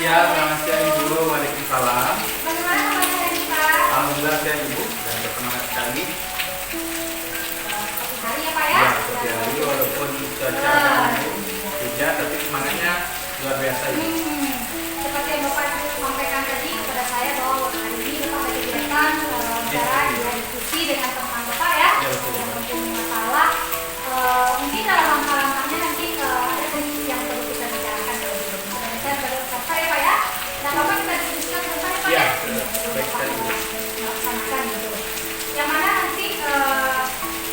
Ya, selamat siang Ibu. Waalaikumsalam. Bagaimana kabarnya hari ini, Pak? Alhamdulillah sehat Ibu dan bersemangat sekali. Seperti hari ya, Pak ya? Ya, seperti hari walaupun cuaca agak mendung, hujan, tapi semangatnya luar biasa Ibu. Seperti yang Bapak sampaikan tadi kepada saya bahwa hari ini Bapak ada kegiatan bicara diskusi dengan teman Bapak ya, Ya, betul. yang mempunyai masalah. Mungkin dalam langkah-langkahnya nanti ada kondisi yang perlu kita bicarakan terlebih dahulu. Dan saya sebagai peserta ya, Pak ya. Nah, Bapak kita diskusikan tentang Pak Ya, ya. baik sekali Ibu. Laksanakan gitu. Yang mana nanti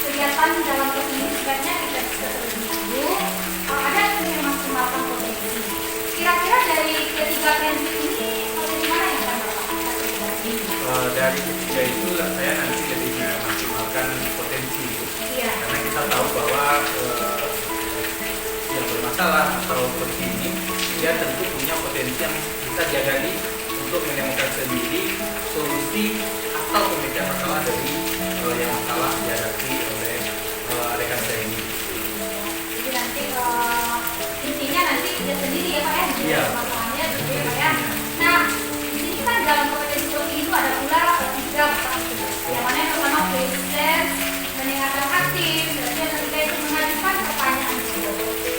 kegiatan dalam kelas ini sebenarnya kita bisa terlebih dahulu ada yang memaksimalkan potensi. Kira-kira dari ketiga prinsip ini potensi mana yang akan Bapak konsentrasi? Dari ketiga itu saya nanti jadi memaksimalkan potensi Ibu. Iya. Karena kita tahu bahwa yang bermasalah atau seperti ini dia tentu punya potensi yang bisa dia gali untuk menemukan sendiri solusi atau pemecah masalah dari yang masalah dihadapi oleh rekan saya ini. Jadi nanti intinya nanti dia sendiri ya Pak ya, Iya. masalahnya gitu ya Pak ya. Nah, di sini kan dalam kompetensi seperti itu ada pula tiga Pak. Yang mana yang pertama proses mendengarkan aktif, dan yang ketiga itu mengajukan pertanyaan.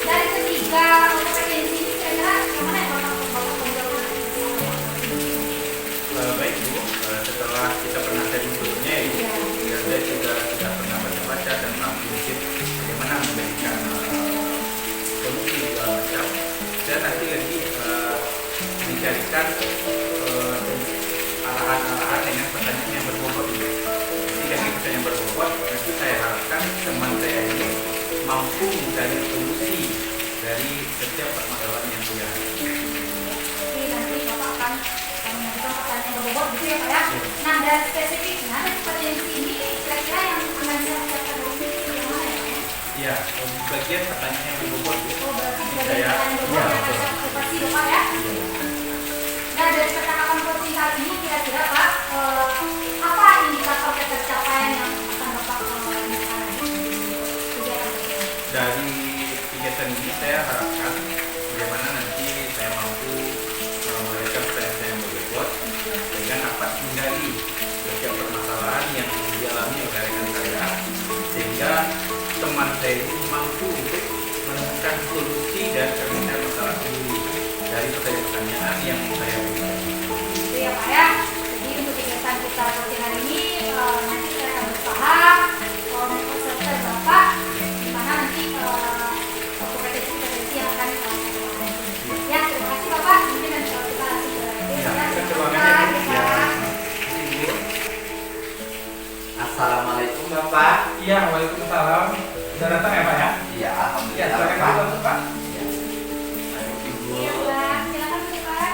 Dari ketiga kompetensi ini kira-kira yang mana yang Bapak tonjolkan? Baik Bu, setelah kita pernah sharing sebelumnya ya Ibu, dan saya juga sudah pernah baca-baca tentang prinsip bagaimana memberikan solusi macam. Saya nanti lagi mencarikan arahan-arahan dengan pertanyaan yang berbobot Ibu. Jadi dari pertanyaan berbobot, nanti saya harapkan teman saya ini mampu mencari solusi dari setiap permasalahan yang dia hadapi. Jadi nanti Bapak akan mengajukan pertanyaan berbobot gitu ya Pak ya. Nah, dari spesifiknya dari kompetensi ini kira-kira yang akan disiapkan dulu itu yang mana ya Pak ya? Iya, bagian pertanyaan yang berbobot Bu. Oh, berarti Ini bagian pertanyaan berbobot yang akan betul. diobservasi Bapak ya. Nah, dari percakapan coaching kali ini kira-kira Pak, apa indikator ketercapaian yang akan Bapak lakukan di kegiatan tersebut? Dari kegiatan ini saya harapkan bagaimana nanti saya mampu melahirkan pertanyaan yang berbobot dengan dapat menggali setiap permasalahan yang dialami oleh rekan saya, sehingga teman saya ini mampu untuk menemukan solusi dan penyelesaian masalah sendiri dari pertanyaan-pertanyaan yang saya berikan. Gitu ya Pak ya. Jadi untuk kegiatan kita coaching hari ini nanti saya akan berusaha mempersiapkan Bapak di mana nanti kompetensi-kompetensi yang akan saya lakukan. Ya, terima kasih Bapak. Mungkin nanti kalau kita lanjut ke Ya, kita ke ruangan ya, ya, Bu. ya, Ya. Pak. Ibu. Assalamualaikum Bapak. Iya, waalaikumsalam. Sudah datang ya Pak ya? Iya, Iya, alhamdulillah silakan Bapak. dulu Pak. Iya. Ayo Ibu. Iya, Pak. Silakan dulu, Pak.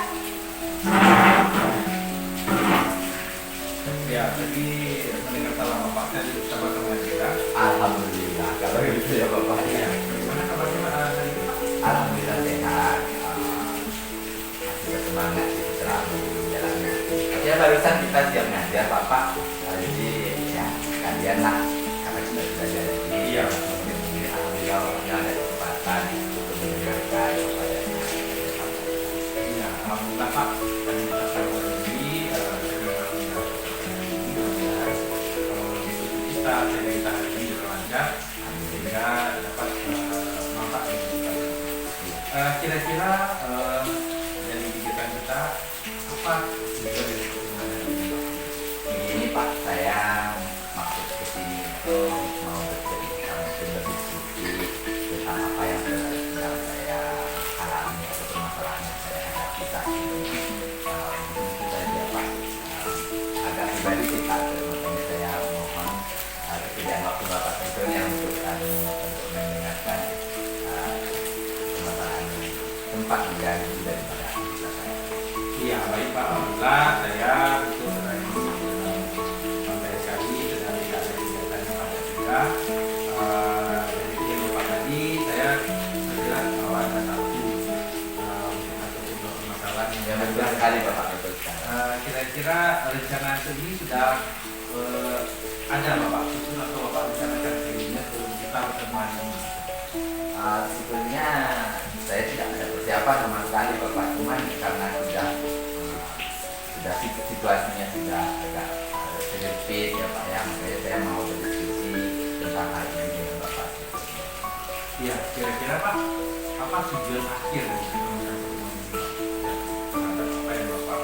Ya, tadi mendengar salam Bapak tadi bersama teman kita. Alhamdulillah kalau gitu ya Bapak. Iya. Bagaimana kabarnya hari ini Pak? Alhamdulillah sehat. Masih bersemangat itu selalu menjalani. Ya barusan kita siap ngajar Bapak. Jadi ya kalian lah karena kita sudah jadi. Iya. Alhamdulillah orangnya ada kesempatan untuk mendengarkan apa yang kita sampaikan. Iya, alhamdulillah Pak. Tadi kita tahu ini dengan kita jadi kita hari ini berlancar sehingga dapat manfaat dari kita. Kira-kira dari kegiatan kita apa tujuan dari pertemuan hari ini Pak? Ini Pak, saya maksud ke sini untuk mau bercerita mungkin berdiskusi tentang apa yang sedang saya alami atau permasalahan yang saya hadapi saat ini. Mungkin itu saja Pak. Agak pribadi sih Pak, makanya saya mohon kesediaan waktu Bapak tentunya untuk mendengarkan permasalahan yang sempat mengganggu daripada kita saya. Iya, baik Pak. Alhamdulillah saya itu sedang santai sekali sedang tidak ada kegiatan yang ada juga. Dari yang Bapak tadi saya melihat bahwa ada satu permasalahan Ya yang betul sekali Bapak, betul sekali. kira-kira rencana ini sudah ada Bapak susun atau Bapak rencanakan sehingga sebelum kita pertemuan ini? Sebetulnya saya tidak ada persiapan sama sekali Bapak, cuman karena sudah situasinya sudah agak sedikit ya Pak ya, makanya saya mau berdiskusi tentang hal ini dengan Bapak. Iya, kira-kira Pak, apa tujuan akhir dari pertemuan ini terhadap apa yang Bapak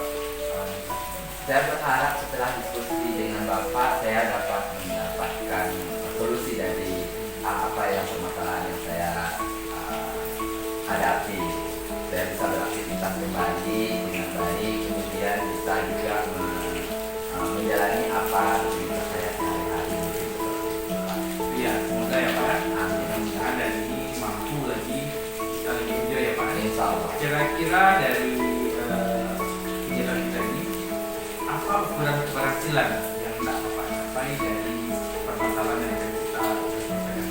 Saya berharap setelah diskusi dengan Bapak saya dapat mendapatkan solusi dari apa yang permasalahan yang saya hadapi. Saya bisa beraktivitas kembali dengan baik, kemudian bisa juga menjalani apa aktivitas saya sehari-hari. Iya, semoga ya Pak. Amin. Mudah-mudahan dari ini mampu lagi kita lebih enjoy ya Pak. Insya Allah. Kira-kira dari kegiatan kita ini, apa ukuran keberhasilan yang tak Bapak capai dari permasalahan yang akan kita selesaikan?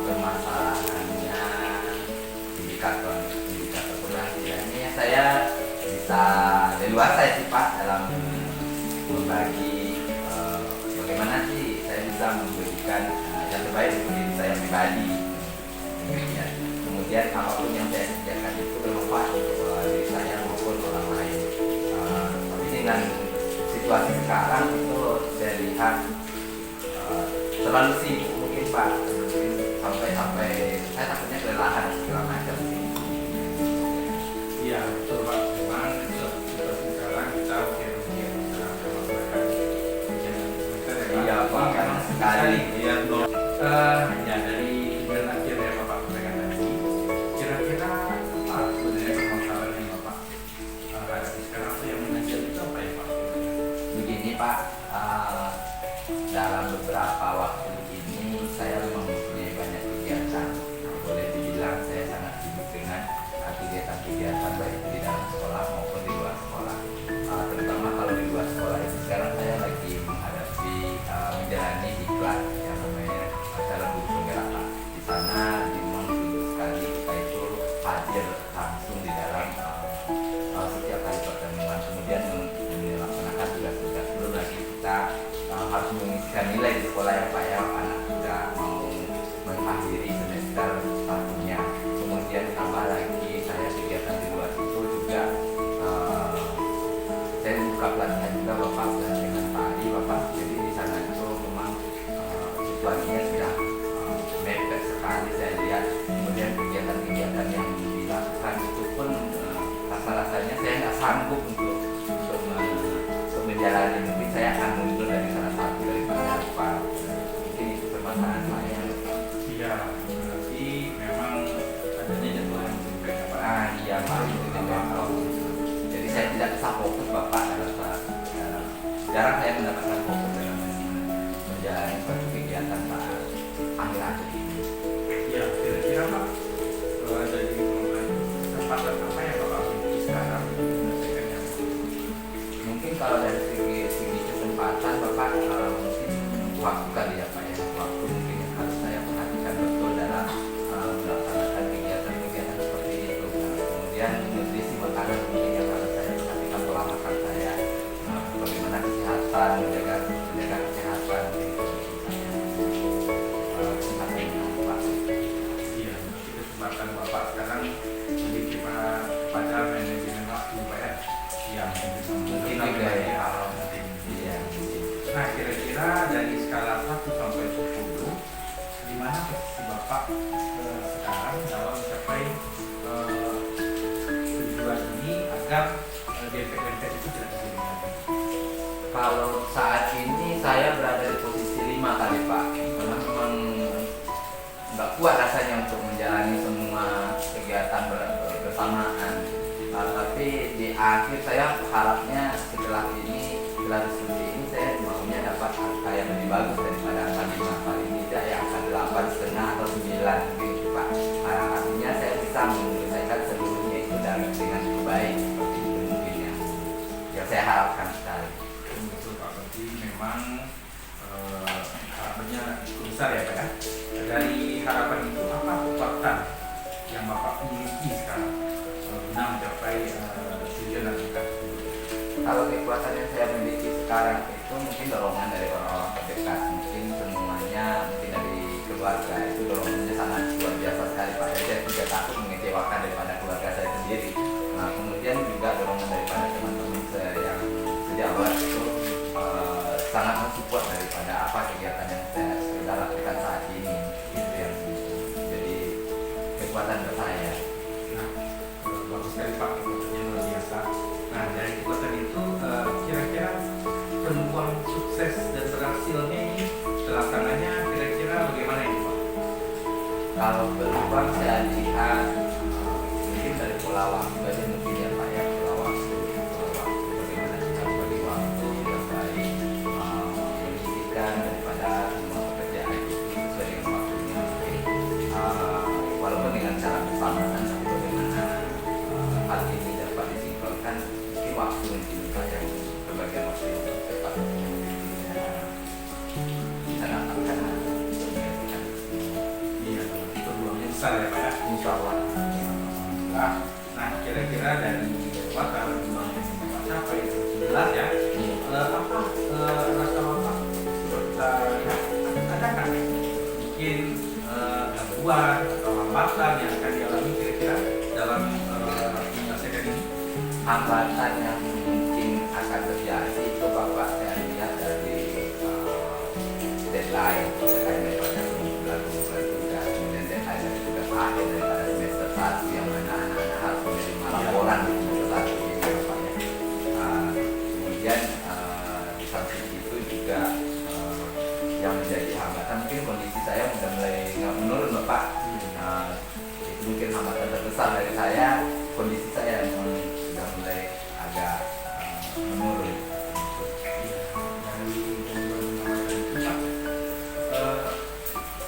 Permasalahannya indikator keberhasilannya saya bisa leluasa ya sih Pak dalam membagi bagaimana sih saya bisa memberikan yang terbaik untuk diri saya pribadi. Kemudian apapun yang saya kerjakan itu bermanfaat untuk diri saya maupun orang lain. Tapi dengan situasi sekarang itu saya lihat terlalu sibuk mungkin Pak, mungkin sampai saya takutnya kelelahan segala macam sih. Iya, betul Pak. Memang situasi sekarang kita mungkin sedang melakukan kegiatan kita ya Pak. Iya Pak, karena sekali Iya, belum. Ya dari kegiatan akhir yang Bapak sampaikan tadi, kira-kira apa sebenarnya permasalahan yang Bapak hadapi sekarang atau yang menghasilkan itu apa ya Pak? begini Pak, dalam beberapa waktu ini saya memang mempunyai banyak kegiatan. Boleh dibilang saya sangat sibuk dengan kegiatan-kegiatan baik di dalam sekolah maupun di luar sekolah. Terutama kalau di luar sekolah itu sekarang saya lagi menghadapi menjalani diklat yang namanya calon guru penggerak Pak. Di sana memang sungguh sekali kita itu hadir langsung di dalam setiap kali pertemuan, kemudian melaksanakan tugas-tugas. Belum lagi kita harus mengisikan nilai di sekolah ya Pak ya, anak sudah mau mengakhiri semester satunya. Kemudian tambah lagi saya kegiatan di luar itu juga saya buka pelatihan juga Bapak dengan Pak Adi Bapak. Jadi di sana itu memang situasinya sudah mepet sekali saya lihat. Kemudian kegiatan-kegiatan yang dilakukan itu pun rasa-rasanya saya nggak sanggup untuk menjalani. Mungkin saya akan mundur dari salah satu daripada Pak. Mungkin itu permasalahan saya. Iya, berarti memang adanya jadwal yang sempit ya Pak. Iya Pak, itu memang. Jadi saya tidak bisa fokus Bapak jarang saya mendapatkan fokus dalam menjalani suatu kegiatan saat akhir-akhir ini. Iya, kira-kira Pak, dari kesempatan apa yang Bapak miliki sekarang untuk menyelesaikan yang Mungkin kalau dari segi kesempatan Bapak mungkin waktu kali ya Pak ya, waktu mungkin yang harus saya perhatikan betul dalam melaksanakan kegiatan-kegiatan seperti itu. Kemudian nutrisi makanan mungkin yang harus saya perhatikan, pola makan saya, bagaimana kesehatan, menjaga kesehatan mungkin kondisi saya. Kesempatan yang Pak. Iya, berarti kesempatan Bapak sekarang lebih pada manajemen waktu Pak ya, yang Mungkin juga ya. Iya. Nah, kira-kira dari skala 1 sampai 10, di mana posisi Bapak sekarang dalam mencapai tujuan ini agar DPR itu tidak terjadi lagi? Kalau saat ini saya berada di posisi 5 kali Pak, karena memang nggak kuat rasanya untuk menjalani semua kegiatan bersamaan. Tapi di akhir saya harapnya setelah diskusi ini saya maunya dapat angka yang lebih bagus daripada angka 5 kali ini, tidak yang angka 8,5 atau 9 gitu Pak. Artinya saya bisa menyelesaikan seluruhnya itu dengan baik seperti itu mungkin yang saya harapkan sekali. Betul Pak, berarti memang harapannya cukup besar ya Pak ya. Dari harapan itu apa kekuatan yang Bapak miliki sekarang guna mencapai tujuan dan angka tersebut? Kalau kekuatan yang saya miliki sekarang itu mungkin dorongan dari orang-orang terdekat, mungkin semuanya, mungkin dari keluarga itu dorongannya sangat luar biasa sekali Pak. Jadi saya tidak takut mengecewakan daripada keluarga saya sendiri. Nah kemudian juga dorongan daripada teman-teman kekuatan ke saya. Nah, bagus sekali Pak, kekuatannya luar biasa. Nah, dari kekuatan itu kira-kira peluang sukses dan berhasilnya ini terlaksananya kira-kira bagaimana ini Pak? Kalau peluang saya lihat mungkin dari pola waktu aja mungkin ya Pak ya, pola waktu bagaimana kita bagi waktu yang baik, menyisihkan daripada semua pekerjaan itu sesuai dengan waktunya mungkin, walaupun dengan cara bersamaan, tapi bagaimana hal ini dapat disinkronkan, mungkin waktu mungkin Pak yang berbagai waktu yang cepat bisa dapatkan menyelesaikan. Iya, peluangnya besar ya Pak ya. Insya Allah. Nah, kira-kira dari kekuatan peluang yang Bapak capai itu jelas ya. Apa rasa Bapak kita lihat ada kan mungkin gangguan atau hambatan yang akan dialami kira-kira dalam menyelesaikan ini? Hambatan yang mungkin akan terjadi itu Bapak saya lihat dari deadline daripada bulan sudah, kemudian deadline dari tugas akhir daripada semester 1 yang mana anak-anak harus menerima laporan di semester 1 gitu Bapak ya. Kemudian di samping itu juga yang menjadi hambatan mungkin kondisi saya sudah mulai menurun Bapak. Itu mungkin hambatan terbesar dari saya, kondisi saya yang sudah mulai agak menurun.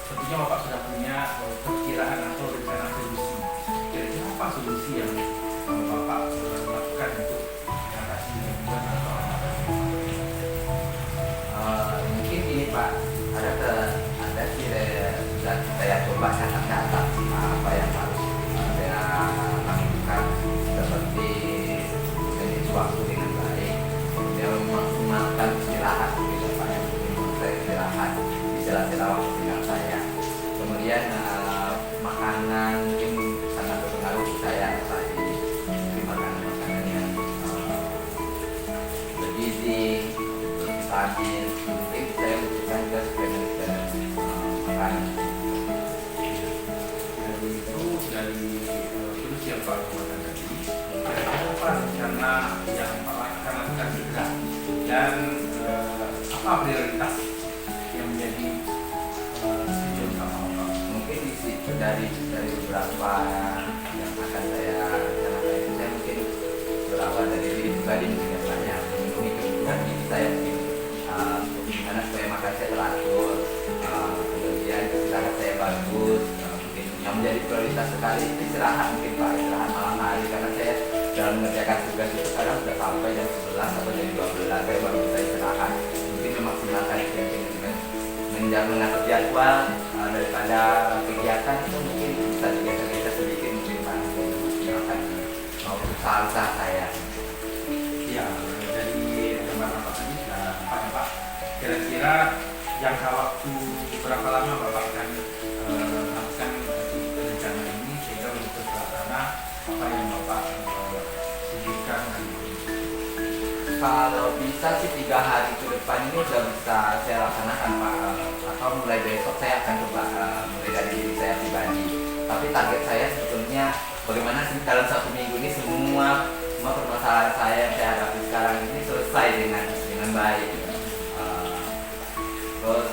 Tentunya Bapak sudah punya perkiraan atau rencana solusi. Kira-kira apa solusi yang Bapak lakukan untuk mengatasi gangguan atau hambatan? Mungkin ini Pak, ada sih sudah saya coba catat-catat apa yang harus saya lakukan, seperti manage waktu dengan baik, kemudian memaksimalkan istirahat gitu Pak, yang mungkin saya istirahat di sela-sela waktu dengan saya. Kemudian makanan mungkin sangat berpengaruh untuk saya tadi, mungkin makanan yang bergizi, bervitamin, mungkin saya butuhkan juga suplemen makanan. Dari itu, dari solusi yang Pak lakukan tadi, kira-kira apa rencana yang Pak lakukan segera dan apa prioritas yang menjadi tujuan utama Bapak? Mungkin di situ dari beberapa yang akan saya rencanakan itu, saya mungkin berawal dari diri pribadi, mungkin ya Pak ya, memenuhi kebutuhan diri saya mungkin, gimana supaya makan saya teratur, kemudian istirahat saya bagus, mungkin yang menjadi prioritas sekali itu istirahat mungkin Pak, istirahat malam hari, karena saya dalam mengerjakan tugas itu kadang sudah sampai jam 11 atau jam 12 saya baru bisa istirahat. Mungkin memaksimalkan itu dengan mengatur jadwal daripada kegiatan itu mungkin bisa digeser-geser sedikit mungkin Pak, untuk memaksimalkan usaha-usaha saya. Ya, dari gambaran Bapak tadi sudah nampak ya Pak. Kira-kira jangka waktu berapa lama Bapak akan melakukan rencana ini sehingga untuk terlaksana apa yang Bapak sediakan hari ini? Kalau bisa sih 3 hari ke depan ini udah bisa saya laksanakan Pak, atau mulai besok saya akan coba mulai dari diri saya pribadi. Tapi target saya sebetulnya bagaimana sih dalam 1 minggu ini semua permasalahan saya yang saya hadapi sekarang ini selesai dengan baik. Terus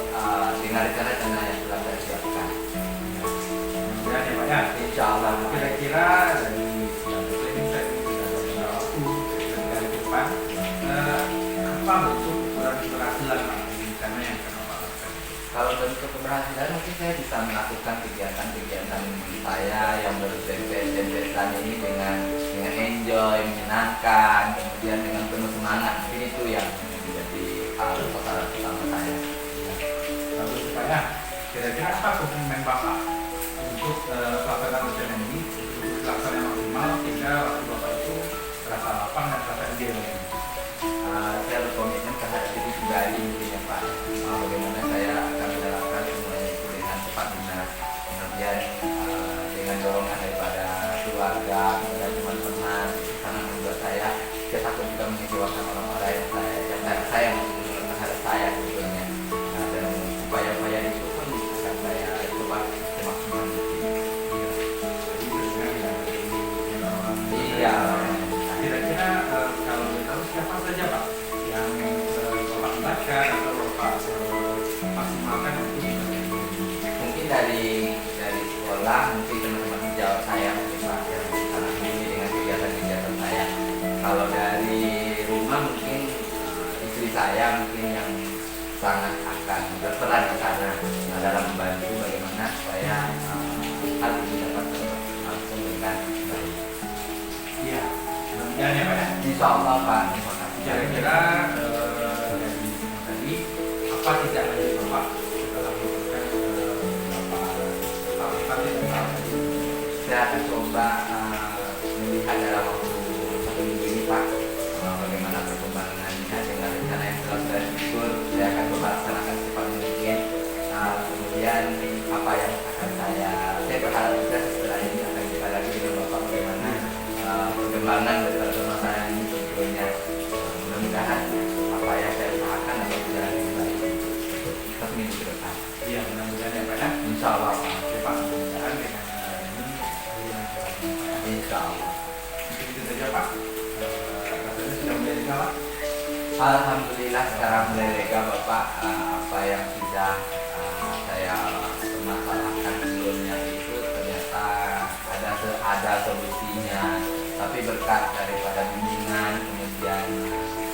dengan rencana-rencana yang telah saya siapkan. Kemudian ya Pak ya, Insya Allah kira-kira dari yang ini saya sudah beberapa waktu kira-kira ke depan apa bentuk keberhasilan Pak di rencana yang akan Bapak lakukan? kalau bentuk keberhasilan mungkin saya bisa melakukan kegiatan-kegiatan saya yang berbeda-beda ini dengan enjoy, menyenangkan, kemudian dengan penuh semangat. Mungkin itu yang menjadi sasaran utama saya. Lalu supaya kira-kira apa komitmen Bapak untuk pelaksanaan rencana ini untuk pelaksanaan maksimal sehingga waktu Bapak itu terasa lapang dan terasa ideal. Saya berkomitmen terhadap diri pribadi mungkin ya Pak, bagaimana saya akan menjalankan semuanya itu dengan cepat benar, kemudian dengan dorongan daripada keluarga, kemudian teman-teman, itu sangat membuat saya takut juga mengecewakan orang-orang yang saya terhadap saya sebetulnya. Dan upaya-upaya itu pun akan saya coba semaksimal mungkin. siapa saja Pak yang Bapak libatkan atau Bapak maksimalkan untuk Mungkin dari sekolah, mungkin teman-teman sejawat saya mungkin Pak yang sangat ini dengan kegiatan-kegiatan saya. Kalau dari rumah mungkin istri saya mungkin yang sangat akan berperan di sana dalam membantu bagaimana supaya hal ini dapat langsung dengan baik. Iya, mudah-mudahan ya Pak ya. Insya Allah Pak. Terima kasih. Kira-kira dari semua tadi apa tidak lanjut Bapak dalam melakukan partisipasi dan Saya akan coba melihat dalam waktu 1 minggu ini Pak bagaimana perkembangannya dengan rencana yang telah saya susun. Saya akan coba laksanakan secepat mungkin. Kemudian apa yang akan saya berharap juga setelah ini akan kita lagi dengan Bapak bagaimana perkembangan dari permasalahan ini tentunya. Mudah-mudahan apa yang saya usahakan dapat berjalan dengan baik 1 minggu ke depan. Iya, mudah-mudahan ya Pak ya. Insya Allah Pak. Oke Pak, mudah-mudahan dengan ini Insya Allah. mungkin itu saja Pak. Rasanya sudah mulai lega Pak. Alhamdulillah sekarang mulai lega Bapak. Apa yang sudah saya permasalahkan sebelumnya itu ternyata ada solusinya. Tapi berkat daripada bimbingan kemudian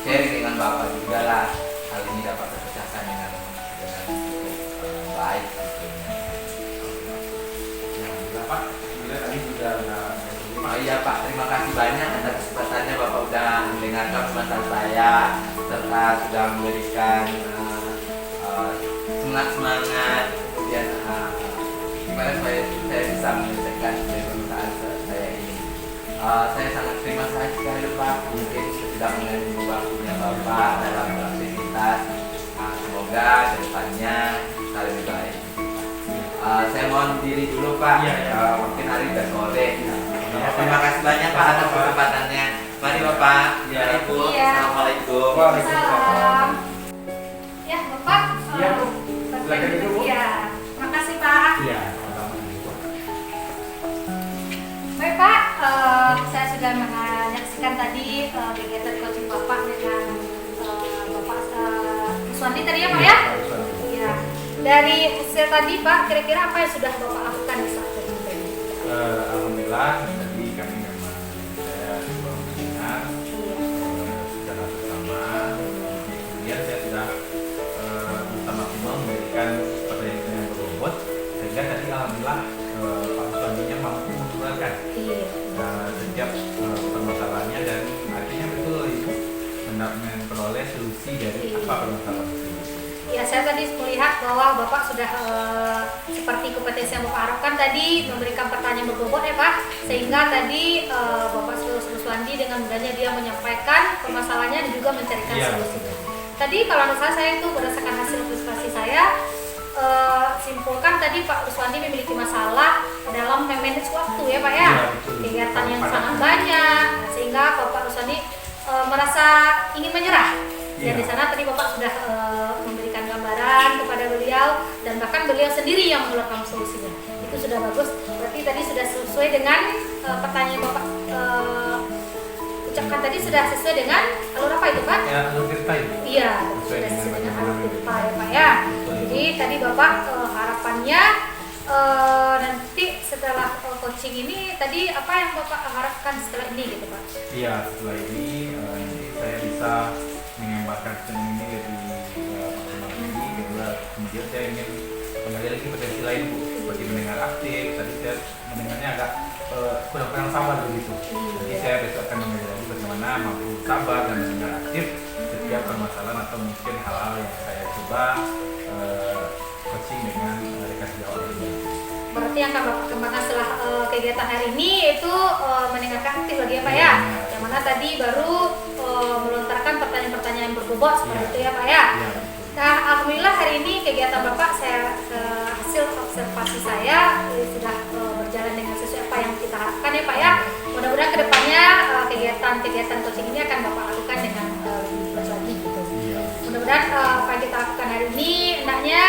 sharing dengan Bapak juga lah hal ini dapat terpecahkan dengan cukup baik gitu. Alhamdulillah Pak, alhamdulillah tadi sudah Oh iya Pak, terima kasih banyak atas kesempatannya Bapak udah mendengarkan permasalahan saya serta sudah memberikan semangat kemudian gimana supaya saya bisa menyelesaikan permasalahan saya ini. Saya sangat terima kasih sekali Pak, mungkin sudah mengganggu waktunya Bapak dalam beraktivitas. Semoga kedepannya kita lebih baik. Saya mohon diri dulu Pak. Iya. Mungkin hari udah sore. Terima kasih banyak Pak atas kesempatannya. Mari Bapak. Iya. Mari Bu. Iya. Assalamualaikum. Salam. Ya, Bapak. Iya, Bu. Silakan duduk, Bu. Ya, makasih Pak. Iya, Baik Pak, saya sudah menyaksikan tadi kegiatan coaching Bapak dengan Bapak Ruswandi tadi ya Pak ya? Iya. Dari hasil tadi Pak, kira-kira apa yang sudah Bapak lakukan di saat ini? Alhamdulillah tadi kami memang saya coba mendengar secara bersama, kemudian saya sudah bersama tim memberikan pertanyaan yang berbobot sehingga tadi alhamdulillah Pak Ruswandinya mampu mengeluarkan Iya. setiap permasalahannya dan akhirnya betul itu memperoleh solusi dari apa permasalahan tersebut. Ya, saya tadi melihat bahwa Bapak sudah seperti kompetensi yang Bapak harapkan tadi memberikan pertanyaan berbobot ya Pak, sehingga tadi Bapak Ruswandi dengan mudahnya dia menyampaikan permasalahannya dan juga mencarikan Iya. solusinya. Tadi kalau menurut saya itu berdasarkan hasil observasi saya, simpulkan tadi Pak Ruswandi memiliki masalah dalam memanage waktu ya Pak ya, Iya, betul. kegiatan yang Padat. sangat banyak, sehingga Bapak Ruswandi merasa ingin menyerah. Dan Iya. di sana tadi Bapak sudah memberikan gambaran kepada beliau dan bahkan beliau sendiri yang mengeluarkan solusinya. Itu sudah bagus. Berarti tadi sudah sesuai dengan pertanyaan Bapak ucapkan tadi, sudah sesuai dengan alur apa itu Pak? Ya, alur cerita itu. Iya, Sesuai sudah dengan sesuai dengan bagaimana alur cerita ya Pak ya. Betul. Jadi tadi Bapak harapannya nanti setelah coaching ini tadi apa yang Bapak harapkan setelah ini gitu Pak? Iya, setelah ini nanti saya bisa mengembangkan sistem ini lebih maksimal lagi. Kemudian saya ingin menggali lagi potensi lain Bu, seperti mendengar aktif. Tadi saya mendengarnya agak kurang sabar begitu. Jadi saya besok akan menggali lagi bagaimana mampu sabar dan mendengar aktif setiap permasalahan atau mungkin hal-hal yang saya coba coaching dengan rekan sejawat ini. Berarti yang akan Bapak kembangkan setelah kegiatan hari ini yaitu mendengarkan aktif lagi ya Pak ya. Yang mana tadi baru melontarkan pertanyaan-pertanyaan yang berbobot seperti itu ya Pak ya. Iya. Nah, alhamdulillah hari ini kegiatan Bapak hasil observasi saya sudah berjalan dengan sesuai apa yang kita harapkan ya Pak ya. Mudah-mudahan kedepannya kegiatan coaching ini akan Bapak lakukan dengan lebih luas lagi gitu. Iya. Mudah-mudahan apa yang kita lakukan hari ini hendaknya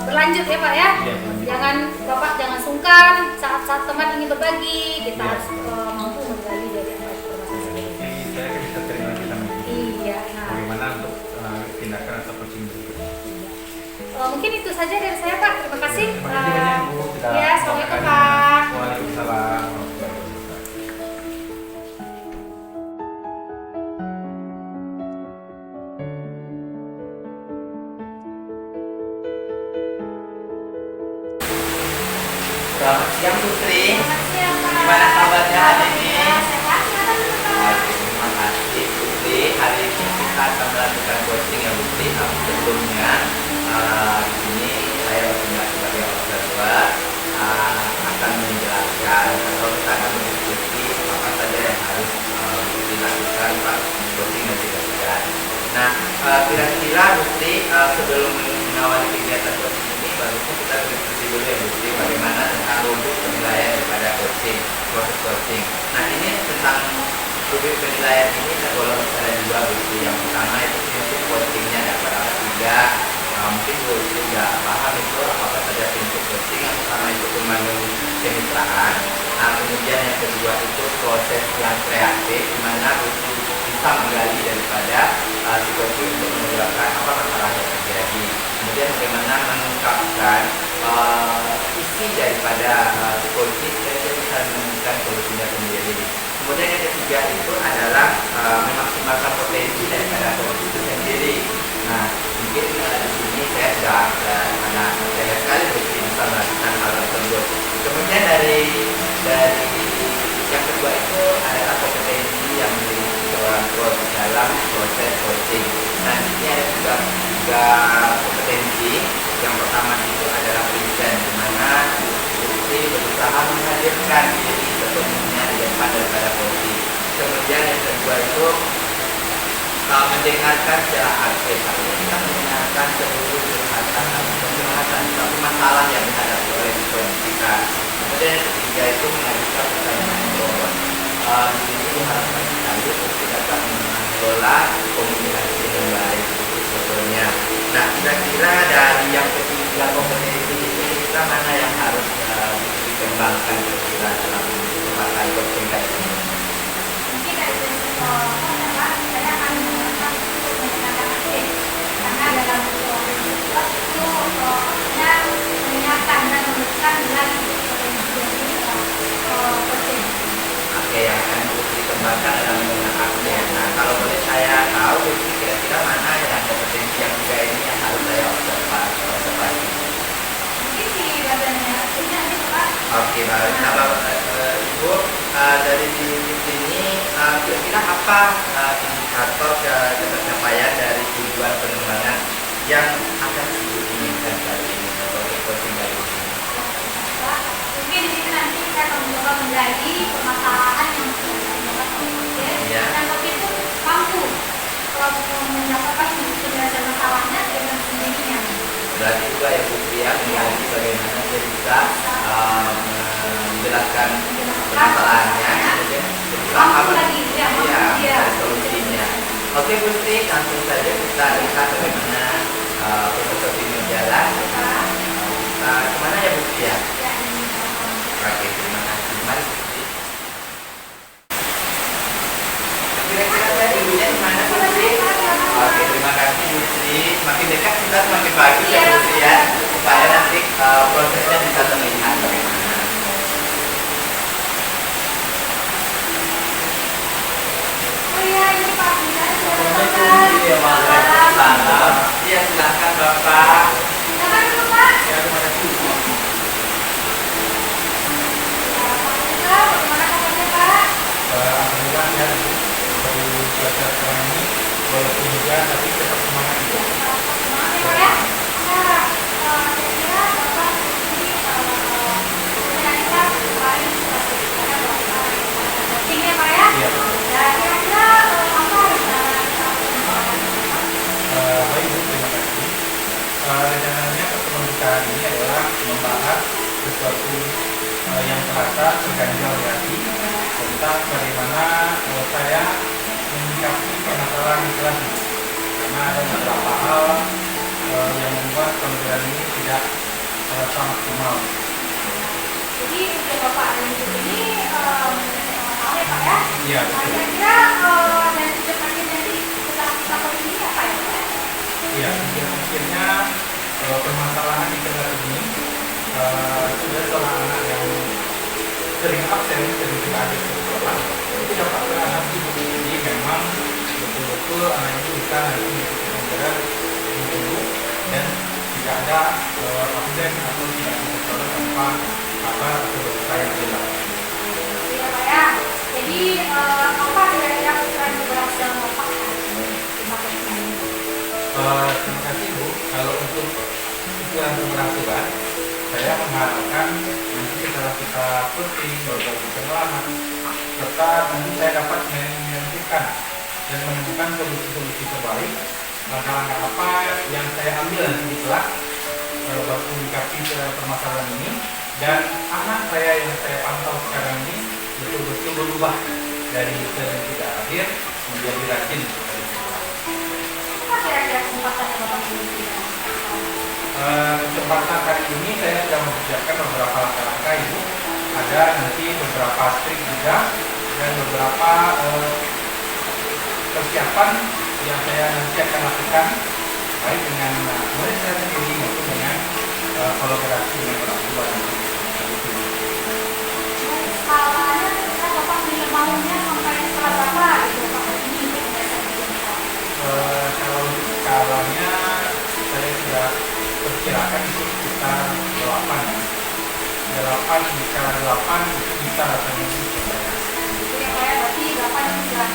berlanjut ya Pak ya. Iya, berlanjut. Jangan sungkan saat teman ingin berbagi, kita Iya. harus mampu menggali dari apa permasalahan saja dari saya Pak. Terima kasih. Terima kasih banyak Bu. Sudah Ya, assalamualaikum menyampaikan. Pak. Waalaikumsalam. Selamat siang Putri. Selamat siang Pak. Gimana kabarnya hari ini? Ya, sehat. Silakan dulu, Pak. Oke, terima kasih Putri. Hari ini kita akan melakukan coaching ya Putri. Sebelumnya di sini saya bertindak sebagai orang tua akan menjelaskan atau kita akan berdiskusi apa saja yang harus dilakukan Pak coaching dan tidak. Nah, kira-kira Putri sebelum mengawali kegiatan coaching ini barusan kita berdiskusi dulu ya Putri bagaimana tentang rubrik penilaian daripada coaching, proses coaching. Nah, ini tentang rubrik penilaian ini tergolong ada dua Putri. Yang pertama itu prinsip coachingnya dapat apa tidak. Mungkin Putri nggak paham itu apa saja prinsip coaching. Yang pertama itu membangun kemitraan. Nah, kemudian yang kedua itu proses yang kreatif, di mana Putri bisa menggali daripada si coaching untuk menjelaskan apa masalah yang terjadi. Kemudian bagaimana mengungkapkan isi daripada si coaching dan dia bisa menemukan solusinya sendiri. Kemudian yang ketiga itu adalah memaksimalkan potensi daripada coaching itu sendiri. Nah, mungkin di sini saya sudah karena saya sekali bisa melakukan hal tersebut. Kemudian dari yang kedua itu adalah kompetensi yang dimiliki seorang coach dalam proses coaching. Nah, di sini ada tiga kompetensi. Yang pertama itu adalah present, di mana Putri berusaha menghadirkan diri sepenuhnya di depan daripada coaching. Kemudian yang kedua itu mendengarkan secara aktif, artinya kita mendengarkan seluruh curhatan atau masalah yang dihadapi oleh coach kita. Kemudian yang ketiga itu mengajukan pertanyaan yang bobot. Di sini diharapkan sekali untuk dapat mengelola komunikasi dengan baik itu sebetulnya. Nah, kira-kira dari yang ketiga kompetensi itu kita mana yang harus dikembangkan kira-kira dalam kesempatan coaching ini? Mungkin dari prinsip Pak, saya akan menggunakan untuk mendengarkan aktif. Karena dalam proses itu maksudnya mengingatkan dan memberikan lagi potensi dari coaching. Oke, yang akan dikembangkan adalah mendengar aktif. Nah, kalau boleh saya tahu, kira-kira mana yang kompetensi yang tiga ini yang harus saya observasi? Mungkin di bagiannya aktifnya nanti Pak. Oke, baik. Nah, Ibu, dari sini kira-kira apa indikator pencapaian dari tujuan pengembangan yang akan Ibu inginkan dari ini atau coaching dari ini? Mungkin di sini nanti kita akan mencoba menggali permasalahan yang ditemukan oleh pasien Iya. dan pasien itu mampu mendapatkan penyelesaian masalahnya dengan sendirinya. Berarti juga ya Putri ya, menggali bagaimana dia bisa menjelaskan permasalahannya, kemudian berusaha Mampu lagi, ya, mampu, ya. mencari solusinya. Oke Putri, langsung saja kita lihat bagaimana proses ini berjalan. Kita kemana ya Putri ya? Ya, ini Oke, terima kasih. Mari Putri. Kira-kira saya ibunya di mana Putri? Oke, terima kasih Putri. Semakin dekat kita semakin bagus ya Putri ya, supaya nanti prosesnya bisa terlihat bagaimana. Oh iya, ini Pak Bisa. Salam. Iya, silakan Bapak. Silakan dulu Pak. Ya, terima kasih. Pak Bisa, bagaimana kabarnya Pak? Alhamdulillah ya, baru belajar sekarang ini walaupun hujan tapi tetap semangat itu. Semangat ya Pak ya. Nah, kira-kira Bapak ini kita kemarin sudah berbicara bahwa coaching ya Pak ya. Iya. Nah, kira-kira apa rencana kita untuk melakukan Baik Bu, terima kasih. Rencananya pertemuan kita ini adalah membahas sesuatu yang terasa terganjal di hati tentang bagaimana saya menyikapi permasalahan laki-laki, karena ada beberapa hal yang membuat pembelajaran ini tidak terasa maksimal. Jadi usia Bapak dan Ibu ini menyelesaikan masalah ya Pak ya? Iya, Nah, betul. kira-kira dari tujuan akhir nanti setelah kita ini apa ya Pak? Iya, akhirnya permasalahan di kelas ini sudah seorang anak yang sering absen, sering tidak hadir ke sekolah, itu dapat teratasi. Jadi memang betul-betul anak itu bisa nanti mengikuti pembelajaran dulu dan tidak ada absen atau tidak bisa sekolah tanpa kabar atau berita yang jelas. Iya Pak ya. Jadi apa kira-kira ukuran keberhasilan Bapak di paket ini? Terima kasih Bu. Kalau untuk ukuran keberhasilan, saya mengharapkan nanti setelah kita posting berbagi pengalaman, serta nanti saya dapat menentukan dan menemukan solusi-solusi terbaik, langkah-langkah apa yang saya ambil nanti di kelas berkomunikasi permasalahan ini, dan anak saya yang saya pantau sekarang ini betul-betul berubah dari sering tidak hadir menjadi rajin dari sekolah. Apa kira-kira kesempatan yang Bapak miliki? Kesempatan kali ini saya sudah mempersiapkan beberapa langkah-langkah itu. Ada nanti beberapa trik juga dan beberapa persiapan yang saya nanti akan lakukan baik dengan murid saya sendiri maupun dengan kolaborasi dengan orang tua. Skalanya kira Bapak maunya sampai skala berapa gitu Bapak ini untuk Kalau skalanya saya sudah perkirakan itu sekitar 8 ya. 8 di skala 8 itu bisa rasanya bisa ya. Jadi Pak ya, berarti 8 itu sudah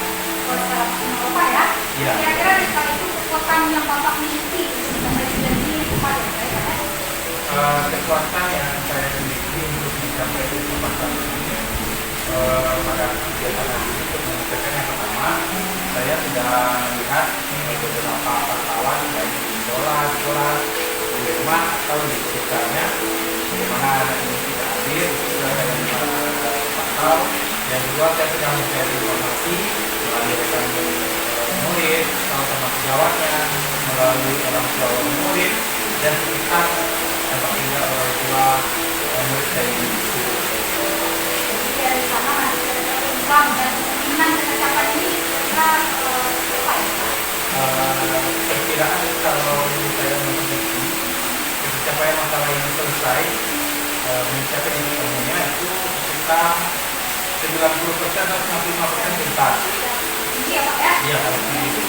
skala maksimal Bapak ya? Iya. Kira-kira di skala itu kekuatan yang Bapak miliki untuk mencapai tujuan ini apa ya Pak ya? Kekuatan yang saya miliki untuk mencapai kesempatan ini pada kegiatan hari ini untuk menyampaikan yang pertama, saya sudah melihat beberapa wartawan baik di sekolah, di rumah atau di sekitarnya, bagaimana anak ini tidak hadir, itu sudah saya pantau, dan juga saya sudah mencari informasi melalui rekan murid atau teman sejawatnya, melalui orang tua murid dan sekitar tempat tinggal orang tua murid saya ini. Dari sana nanti ada peluang dan kemungkinan pencapaian ini kira apa ya Pak? Perkiraan kalau saya memiliki pencapaian masalah ini selesai mencapai titik temunya itu sekitar 90% atau 95% tuntas. Tinggi ya Pak ya? Iya, kalau begitu.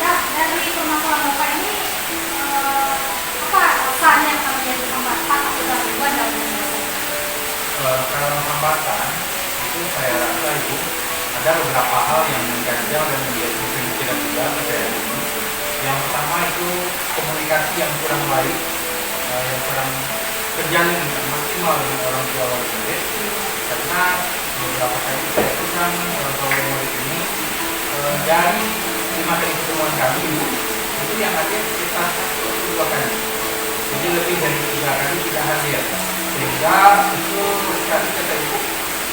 Nah, dari permasalahan Bapak ini apa rasanya yang akan menjadi hambatan atau gangguan dalam penyelesaian? Kalau hambatan itu saya rasa itu ada beberapa hal yang mengganjal dan menjadi pemikiran juga saya ini. Yang pertama itu komunikasi yang kurang baik, yang kurang terjalin dengan maksimal dengan orang tua murid, karena beberapa kali saya pegang orang tua murid ini dari 5 kali pertemuan kami itu yang hadir sekitar 1-2 kali, jadi lebih dari 3 kali tidak hadir, sehingga itu sekali kata ibu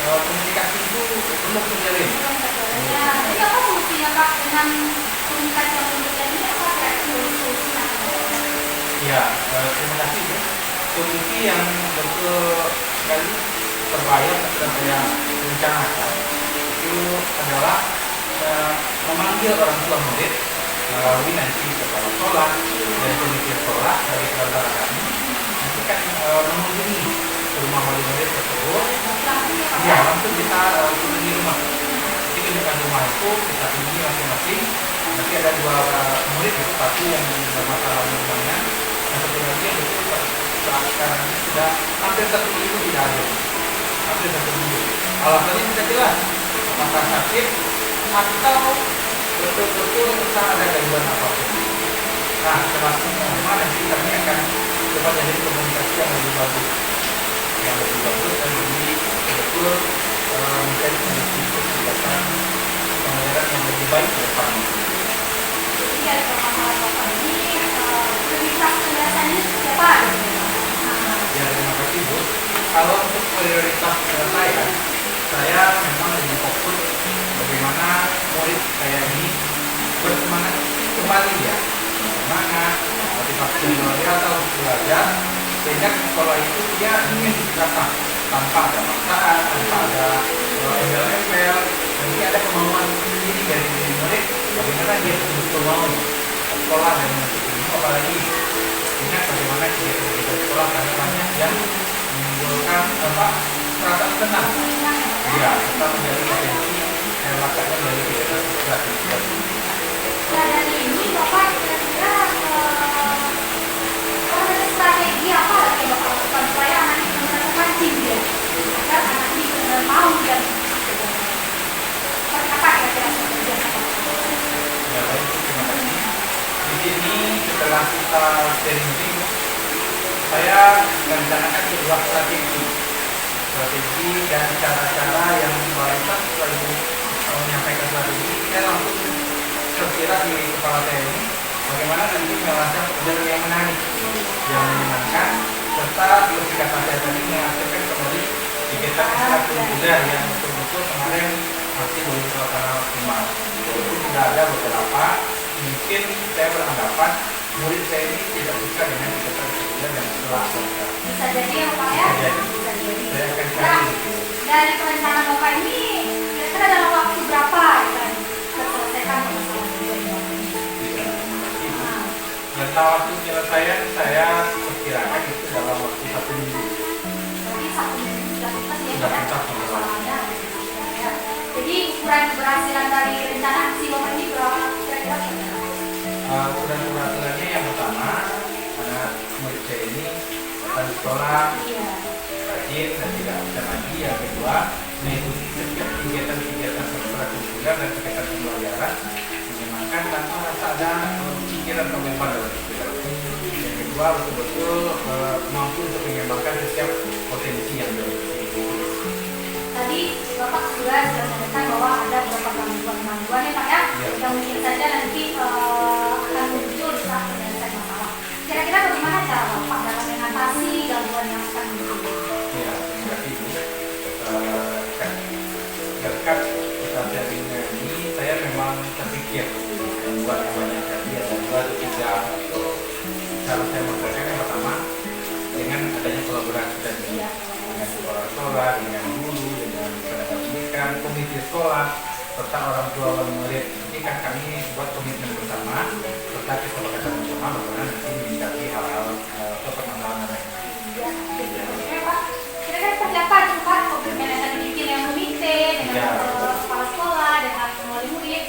komunikasi itu belum terjalin. Ya, jadi apa solusinya Pak dengan komunikasi yang belum terjadi ini apa kira-kira solusinya? Ya, terima kasih Bu. Solusi yang betul sekali terbayar sudah saya rencanakan itu adalah memanggil orang tua murid melalui nanti kepala sekolah dan komite sekolah dari saudara kami, nanti kan mengunjungi ke rumah wali murid tersebut. Langsung ya Pak Ya, ya? langsung kita kunjungi rumah. Jadi kunjungan rumah itu kita kunjungi masing-masing. Nanti ada 2 murid itu, satu yang bermasalah di rumahnya, yang satu lagi yang itu saat sekarang ini sudah hampir 1 minggu tidak ada. Hampir 1 minggu. Alasannya tidak jelas. Apakah sakit atau betul-betul kita ada gangguan apapun. Nah, setelah semua nanti kami akan coba jadi komunikasi yang lebih bagus, dan lebih betul menjadi solusi kegiatan pembelajaran yang lebih baik ke depan. Jadi dari permasalahan Bapak ini prioritas penyelesaiannya seperti apa? Ya, terima kasih Bu. Kalau untuk prioritas saya memang lebih fokus bagaimana murid saya ini bersemangat kembali ya, semangat, motivasi yang luar biasa untuk belajar, sehingga di sekolah itu dia ingin datang tanpa ada paksaan, tanpa ada embel-embel, nanti ada kemauan sendiri dari diri murid bagaimana dia betul-betul mau sekolah dan menuntut ilmu, apalagi ingat bagaimana kegiatan sekolah karena banyak yang menimbulkan perasaan tenang. Ya, kita menjadi potensi yang makanya dari kegiatan sekolah. Nah dari ini Bapak kira-kira strategi apa lagi yang Bapak lakukan supaya anak ini benar-benar mancing dia agar anak ini benar-benar mau dan apa kira-kira strategi yang Bapak lakukan? Ya baik, terima kasih. Di sini setelah kita sharing, saya rencanakan dua strategi dan cara-cara yang kualitas sekaligus menyampaikan strategi. Saya langsung terkira di kepala saya ini bagaimana nanti merancang pekerjaan yang menarik, yang menyenangkan, serta seperti kata saya tadi menghasilkan kembali kegiatan ekstrakurikuler yang betul-betul kemarin masih belum terlaksana optimal. Walaupun sudah ada beberapa, mungkin saya beranggapan murid saya ini tidak suka dengan kegiatan ekstrakurikuler yang telah selesai. Bisa jadi ya Pak ya? Bisa jadi. Bisa jadi. Saya akan Nah, cari. dari perencanaan Bapak ini kira-kira dalam waktu berapa kan terselesaikan permasalahan ini? Tentang waktu penyelesaian saya perkirakan itu dalam waktu 1 minggu. Berarti 1 minggu sudah tuntas ya Sudah Pak ya? tuntas masalahnya. Ya. Jadi ukuran keberhasilan dari rencana aksi Bapak ini berapa kira-kira? Ukuran keberhasilannya yang pertama, karena murid saya ini datang ke sekolah Iya. rajin dan tidak bisa lagi. Yang kedua, mengikuti setiap kegiatan-kegiatan ekstrakurikuler dan kegiatan pembelajaran menyenangkan tanpa rasa ada pikiran atau beban dalam pikiran. Yang kedua, betul-betul mampu untuk mengembangkan setiap potensi yang dimiliki. Tadi Bapak sudah menyebutkan bahwa ada beberapa gangguan ya Pak ya, Iya. yang mungkin saja nanti akan muncul saat penyelesaian masalah. Kira-kira bagaimana cara Bapak dalam mengatasi gangguan yang akan muncul? Ya, terima kasih Bu. Berkat usaha ini, saya memang terpikir membuat yang banyak tadi ada 2 atau 3 itu cara saya memperhatikan yang pertama dengan adanya kolaborasi tadi dengan sekolah-sekolah, dengan guru, dengan tenaga pendidikan, komite sekolah, serta orang tua dan murid. Ini kan kami buat komitmen bersama serta kesepakatan bersama bagaimana nanti meningkati hal-hal permasalahan lain. Ya, Pak. Kira-kira seperti apa itu Pak? Komitmen yang tadi bikin yang komite dengan Ya. kepala sekolah dengan wali murid.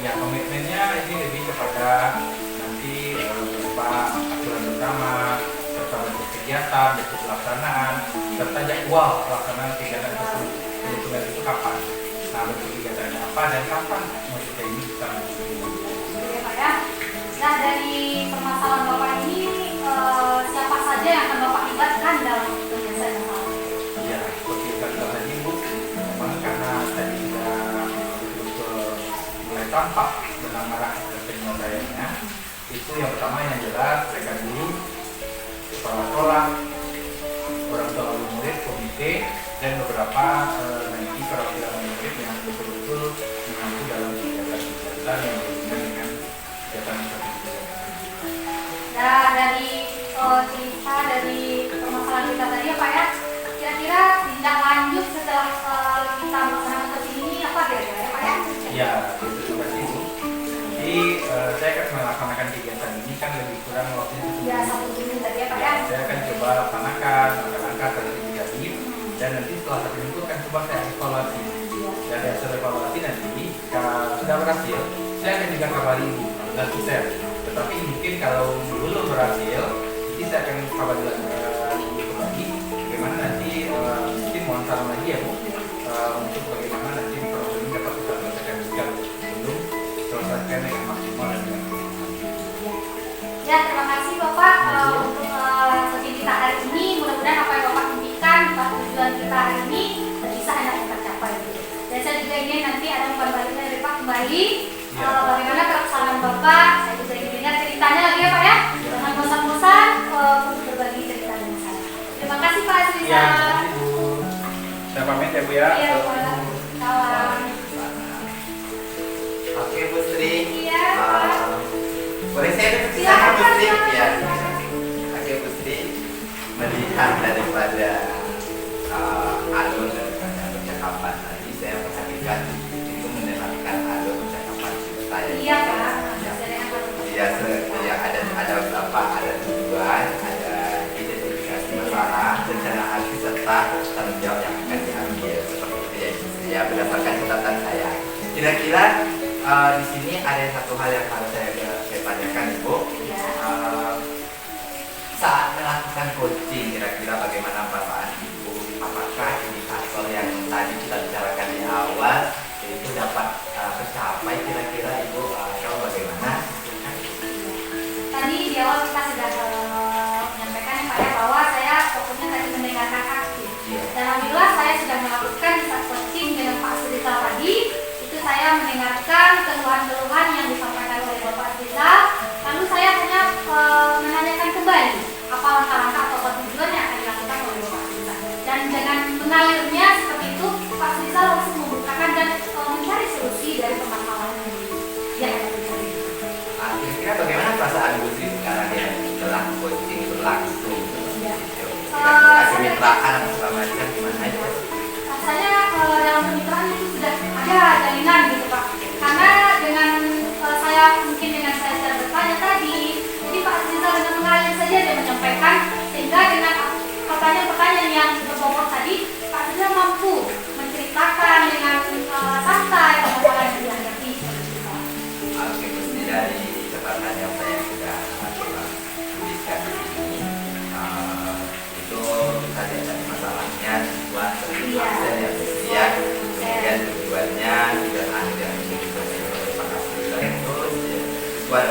Ya, komitmennya ini lebih kepada nanti berupa aturan bersama, serta bentuk kegiatan, bentuk pelaksanaan, serta jadwal pelaksanaan kegiatan tersebut. Kebetulan itu kapan? Nah, bentuk kegiatannya apa dan kapan murid kita ini bisa mengikuti. Ya Pak ya. Nah dari permasalahan Bapak ini siapa saja yang akan Bapak libatkan dalam penyelesaian masalah? Ya, seperti yang tadi tadi Bu, memang karena tadi sudah betul-betul mulai tampak dalam arah penyelesaiannya. Itu yang pertama yang jelas mereka dulu kepala sekolah, orang tua wali murid, komite, dan beberapa nanti perwakilan murid yang betul-betul mengambil dalam kegiatan yang berhubungan dengan kegiatan tersebut. Nah dari cerita dari permasalahan kita tadi ya Pak ya, kira-kira tindak lanjut setelah kita melaksanakan seperti ini apa kira-kira ya Pak ya? Ya, itu terima kasih Bu. Jadi saya akan melaksanakan kegiatan ini kan lebih kurang waktunya Ya 1 minggu. 1 minggu tadi ya Pak ya? Saya akan coba laksanakan langkah-langkah terjadi dan nanti setelah 1 minggu akan coba saya evaluasi. Dan hasil evaluasi nanti kalau sudah berhasil, saya akan juga kabari Ibu dan sukses. Tetapi mungkin kalau belum berhasil, nanti saya akan kabari Ibu kembali. Bagaimana nanti mungkin mohon saran lagi ya Bu untuk bagaimana nanti program ini dapat kita selesaikan juga belum selesaikan dengan maksimal dan dengan Ya terima kasih Bapak untuk sesi kita hari ini. Mudah-mudahan apa yang Bapak impikan, tujuan kita hari ini bisa hendak kita capai. Dan saya juga ingin nanti ada umpan balik dari Pak kembali. Bagaimana pelaksanaan Bapak, saya juga ingin dengar ceritanya lagi ya Pak ya. Jangan bosan-bosan untuk berbagi cerita dengan saya. Terima kasih Pak Asriza. Ya, terima kasih Bu. Saya pamit ya Bu ya. Iya Pak. Salam. Oke Bu Sri. Iya Pak. Boleh saya Silakan, Bu Sri? Pak. Ya. Oke Bu Sri. Melihat daripada alur daripada percakapan tadi, saya perhatikan itu menerapkan alur percakapan saya. Iya Pak. Ya. Saya dengan Pak. Ya, ada beberapa, ada tujuan di sini ada satu hal yang harus saya tanyakan Ibu. Iya. Saat melakukan coaching, kira-kira bagaimana perasaan Ibu? Apakah indikator yang tadi kita bicarakan di awal itu dapat tercapai kira-kira Ibu, atau bagaimana? Tadi di awal kita sudah menyampaikan ya Pak ya, bahwa saya fokusnya tadi mendengarkan aktif. Iya. Dan alhamdulillah saya sudah melakukan di saat coaching dengan Pak Surizal tadi. Itu saya mendengarkan keluhan-keluhan yang disampaikan oleh Bapak Surizal. Lalu saya hanya menanyakan kembali apa langkah-langkah atau tujuan yang akan dilakukan oleh Bapak Surizal. Dan dengan mengalirnya seperti itu, Pak Surizal langsung membukakan dan mencari solusi dari permasalahan yang ada di sini. Kira-kira bagaimana perasaan Bu Sri sekarang ya setelah coaching berlangsung? Iya. Kemitraan segala macam gimana itu? Rasanya dalam kemitraan itu sudah ada jalinan gitu Pak. Karena dengan saya secara bertanya tadi, jadi Pak Surizal dengan mengalir saja dia menyampaikan, sehingga dengan pertanyaan-pertanyaan yang berbobot tadi, Pak Surizal mampu menceritakan dengan santai permasalahan yang dihadapi. Oke, mesti dari catatan yang saya sudah coba tuliskan di sini, itu tadi ada masalahnya buat permasalahan yang ya, kemudian tujuannya juga ada yang disampaikan oleh Pak Surizal itu sesuai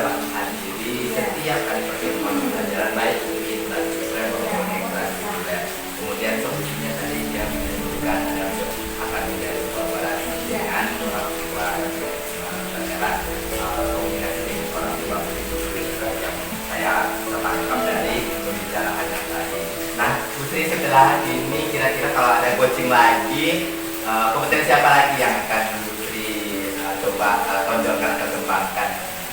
diri setiap kali pertemuan pembelajaran baik kita maupun ekstra. Kemudian solusinya tadi yang menunjukkan akan menjadi kolaborasi dengan orang tua daerah, komunikasi dengan orang tua itu yang saya tangkap dari pembicaraan yang tadi. Nah, Putri, setelah ini kira-kira kalau ada coaching lagi, kompetensi apa lagi yang akan Putri coba tonjolkan atau kembangkan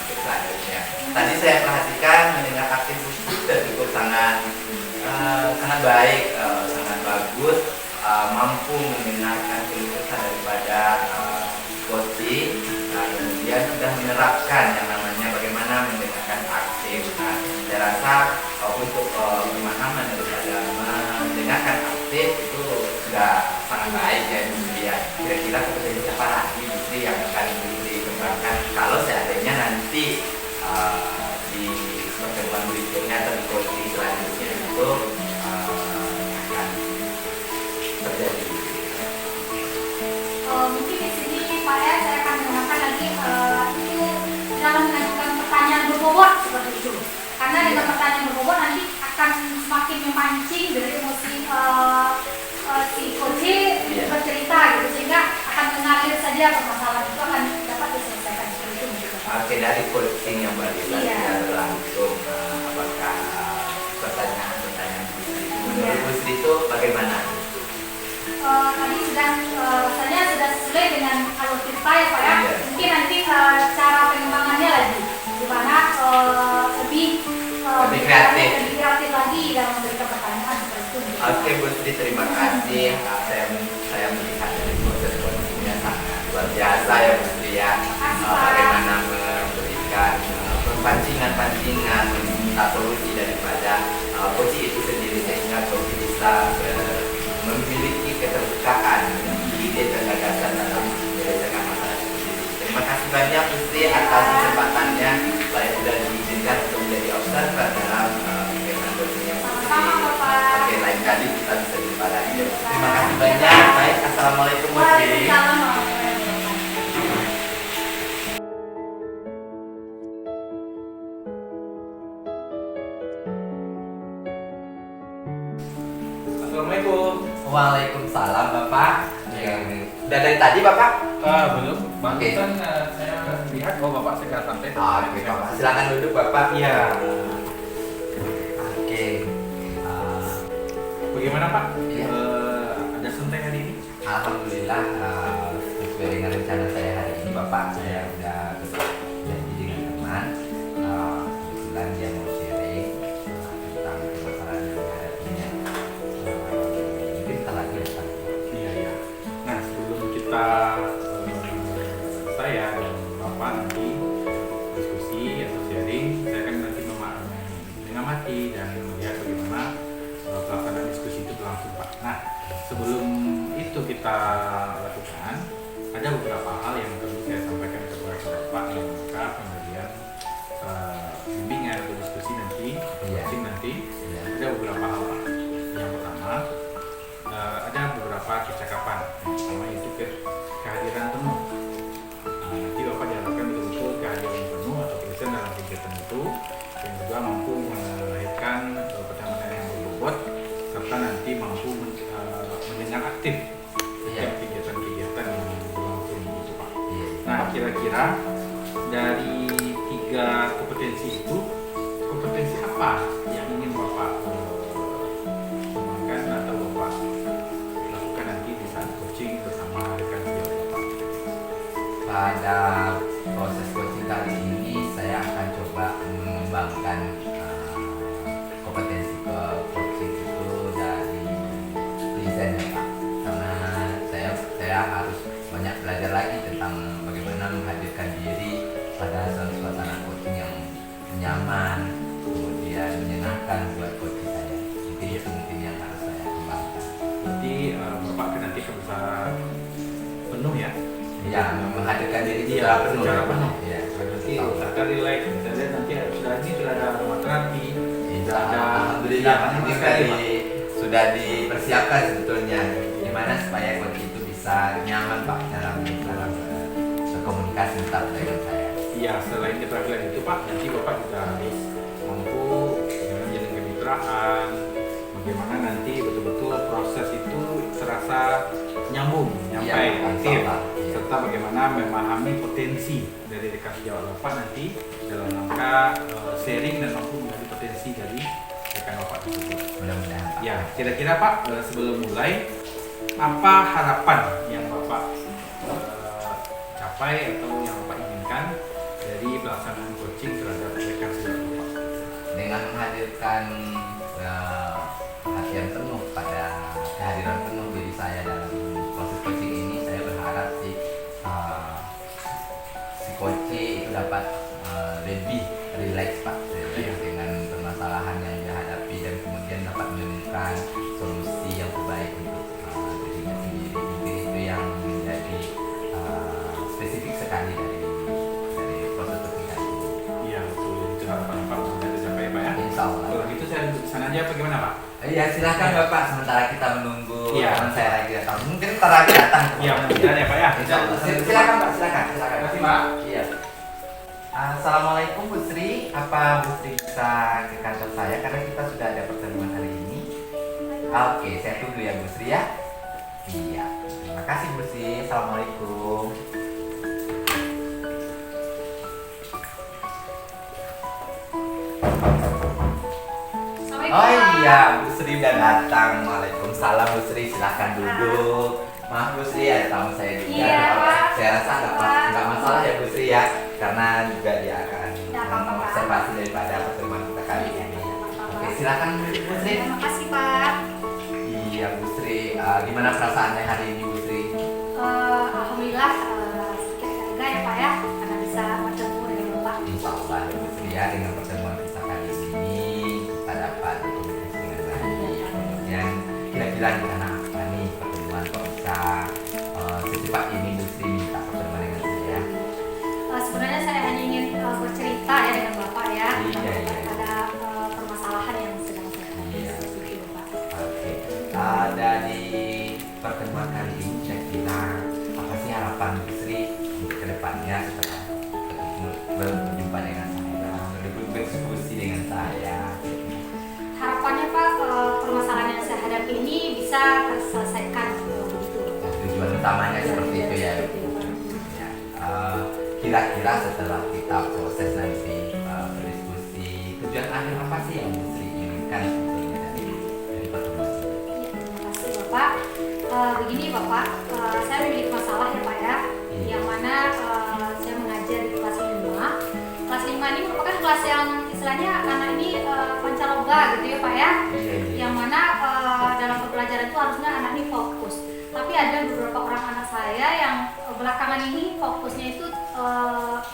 selanjutnya? Tadi saya perhatikan mendengar aktif Putri sudah cukup sangat baik, sangat bagus, mampu mendengarkan keluhan daripada coaching, kemudian sudah menerapkan yang namanya bagaimana mendengarkan aktif. Nah, saya rasa untuk pemahaman daripada mendengarkan aktif itu sudah sangat baik ya Putri ya. Kira-kira kompetensi apa lagi Putri yang akan Putri kembangkan kalau seandainya nanti di pertemuan berikutnya atau di coaching selanjutnya itu akan terjadi? Mungkin di sini Pak ya, saya akan menggunakan lagi itu dalam mengajukan pertanyaan berbobot seperti itu. Karena dengan pertanyaan berbobot nanti akan semakin memancing dari emosi si coaching bercerita gitu, sehingga akan mengalir saja permasalahan itu akan dapat diselesaikan seperti itu. Oke, dari coaching yang baru sudah berlangsung, apakah pertanyaan-pertanyaan menurut Putri itu bagaimana? Tadi sudah rasanya sudah sesuai dengan alur cerita ya Pak ya. Mungkin nanti cara pengembangannya lagi gimana lebih kreatif lagi dalam memberikan pertanyaan seperti itu. Oke Bu Sri, terima kasih. Saya melihat dari proses coachingnya sangat luar biasa ya Bu Sri ya. Bagaimana memberikan pancingan-pancingan, meminta solusi daripada coaching itu sendiri, sehingga coaching bisa memiliki keterbukaan, ide dan gagasan dalam menyelesaikan masalah itu sendiri. Terima kasih banyak Putri atas kesempatannya. Saya sudah diizinkan untuk menjadi observer dalam kegiatan coaching yang Putri. Oke, lain kali kita bisa jumpa lagi. Terima kasih banyak. Baik, assalamualaikum Putri. Assalamualaikum. Waalaikumsalam Bapak. Udah dari tadi Bapak? Belum. Barusan saya lihat Bapak segera sampai. Oke Bapak, silakan duduk Bapak. Iya. Oke. Bagaimana Pak? Iya. Ada suntik hari ini? Alhamdulillah, sesuai dengan rencana saya hari ini Bapak, saya udah janji dengan teman. Kebetulan dia mau sharing tentang permasalahan yang dihadapinya. Mungkin kita lagi datang. Iya. Nah, sebelum kita saya dan Bapak nanti diskusi atau sharing, saya akan nanti mengamati dan melihat bagaimana pelaksanaan diskusi itu berlangsung Pak. Nah, sebelum itu kita lakukan, ada beberapa hal yang perlu saya sampaikan kepada Bapak. mampu mendengar aktif Iya. kegiatan-kegiatan yang berlangsung gitu Pak. Iya. Nah, kira-kira dari 3 kompetensi itu, kompetensi apa yang ingin Bapak kembangkan atau Bapak lakukan nanti di saat coaching bersama rekan sejawat Bapak? Pada proses coaching kali ini saya akan coba mengembangkan kompetensi ke coaching itu dari present ya Pak, karena saya harus banyak belajar lagi tentang bagaimana menghadirkan diri pada suasana coaching yang nyaman, kemudian menyenangkan buat coaching saya. Jadi itu mungkin yang harus saya kembangkan. Jadi Bapak kan nanti akan bisa penuh ya? Ya, menghadirkan diri Iya, secara penuh. secara ya, Pak. penuh. Iya. Nanti usahakan relax, misalnya nanti sudah ada aromaterapi, Insya ada Allah, alhamdulillah Iya, ini sekali, Pak. sudah dipersiapkan sebetulnya gimana supaya coach itu bisa nyaman Pak dalam berkomunikasi tetap dengan saya. Iya, selain keterampilan itu Pak, nanti Bapak juga harus mampu menjalin kemitraan, bagaimana nanti betul-betul proses itu terasa nyambung, nyampai, Iya, aktif, insya Allah, iya. serta bagaimana memahami potensi dari rekan sejawat Bapak nanti dalam rangka sharing dan mampu menjadi potensi dari rekan Bapak tersebut. Mudah-mudahan Pak. Ya, kira-kira Pak, sebelum mulai, apa harapan yang Bapak capai atau yang Bapak inginkan dari pelaksanaan coaching terhadap rekan sejawat Bapak? Dengan menghadirkan perhatian penuh pada kehadiran penuh diri saya dalam proses coaching ini, saya berharap si coaching itu dapat lebih relax Pak, relax dengan permasalahan yang dihadapi dan kemudian dapat menemukan solusi yang terbaik untuk dirinya sendiri. Mungkin itu yang menjadi spesifik sekali dari proses coaching tadi. Iya, betul. Itu harapan Bapak mudah tercapai Pak ya. Insya Allah. Kalau gitu saya duduk di sana aja apa gimana Pak? Iya, silakan Bapak, sementara kita menunggu Iya. teman saya lagi datang. Mungkin ntar lagi datang. Iya, mudah-mudahan ya Pak ya. Insya Allah. Silakan Pak, silakan. Terima kasih Pak. Iya. Assalamualaikum Bu Sri. Apa Bu Sri bisa ke kantor saya karena kita sudah ada pertemuan hari ini? Oke, saya tunggu ya Bu Sri ya. Iya. Terima kasih Bu Sri. Assalamualaikum. Assalamualaikum. Oh iya, Bu Sri udah datang. Waalaikumsalam Bu Sri, silahkan duduk. Maaf Bu Sri, ada tamu saya juga. Iya, Pak. Saya rasa nggak masalah ya Bu Sri ya, karena juga dia akan Nggak apa-apa, Pak. mengobservasi daripada pertemuan kita kali ini. Oke, silakan Bu Sri. Terima kasih Pak. Iya Bu Sri, gimana perasaannya hari ini Bu Sri? Alhamdulillah sedikit lega ya Pak ya, karena bisa bertemu dengan Bapak. Insya Allah Bu Sri ya, dengan pertemuan kita kali ini kita dapat berkomunikasi dengan baik. Kemudian kira-kira rencana apa nih pertemuan kok bisa secepat ini Bu Sri minta pertemuan dengan saya? Sebenarnya saya hanya ingin bercerita ya dengan Bapak ya, Iya, iya. ada permasalahan yang sedang saya Iya. hadapi Bapak. Oke, dari pertemuan kali ini kira-kira apa sih harapan Bu Sri untuk kedepannya setelah berjumpa dengan saya, berdiskusi dengan saya? Harapannya Pak, permasalahan yang saya hadapi ini bisa terselesaikan begitu. Tujuan utamanya seperti itu ya. Ya, kira-kira setelah kita proses nanti berdiskusi, tujuan akhir apa sih yang Bu Sri inginkan sebetulnya dari pertemuan ini? Iya, terima kasih Bapak. Begini Bapak, saya memiliki masalah ya Pak ya, yang mana saya mengajar di kelas 5. Kelas 5 ini merupakan kelas yang istilahnya anak ini pancaroba gitu ya Pak ya, Iya, iya. yang mana dalam pembelajaran itu harusnya anak ini fokus. Tapi ada beberapa orang anak saya yang belakangan ini fokusnya itu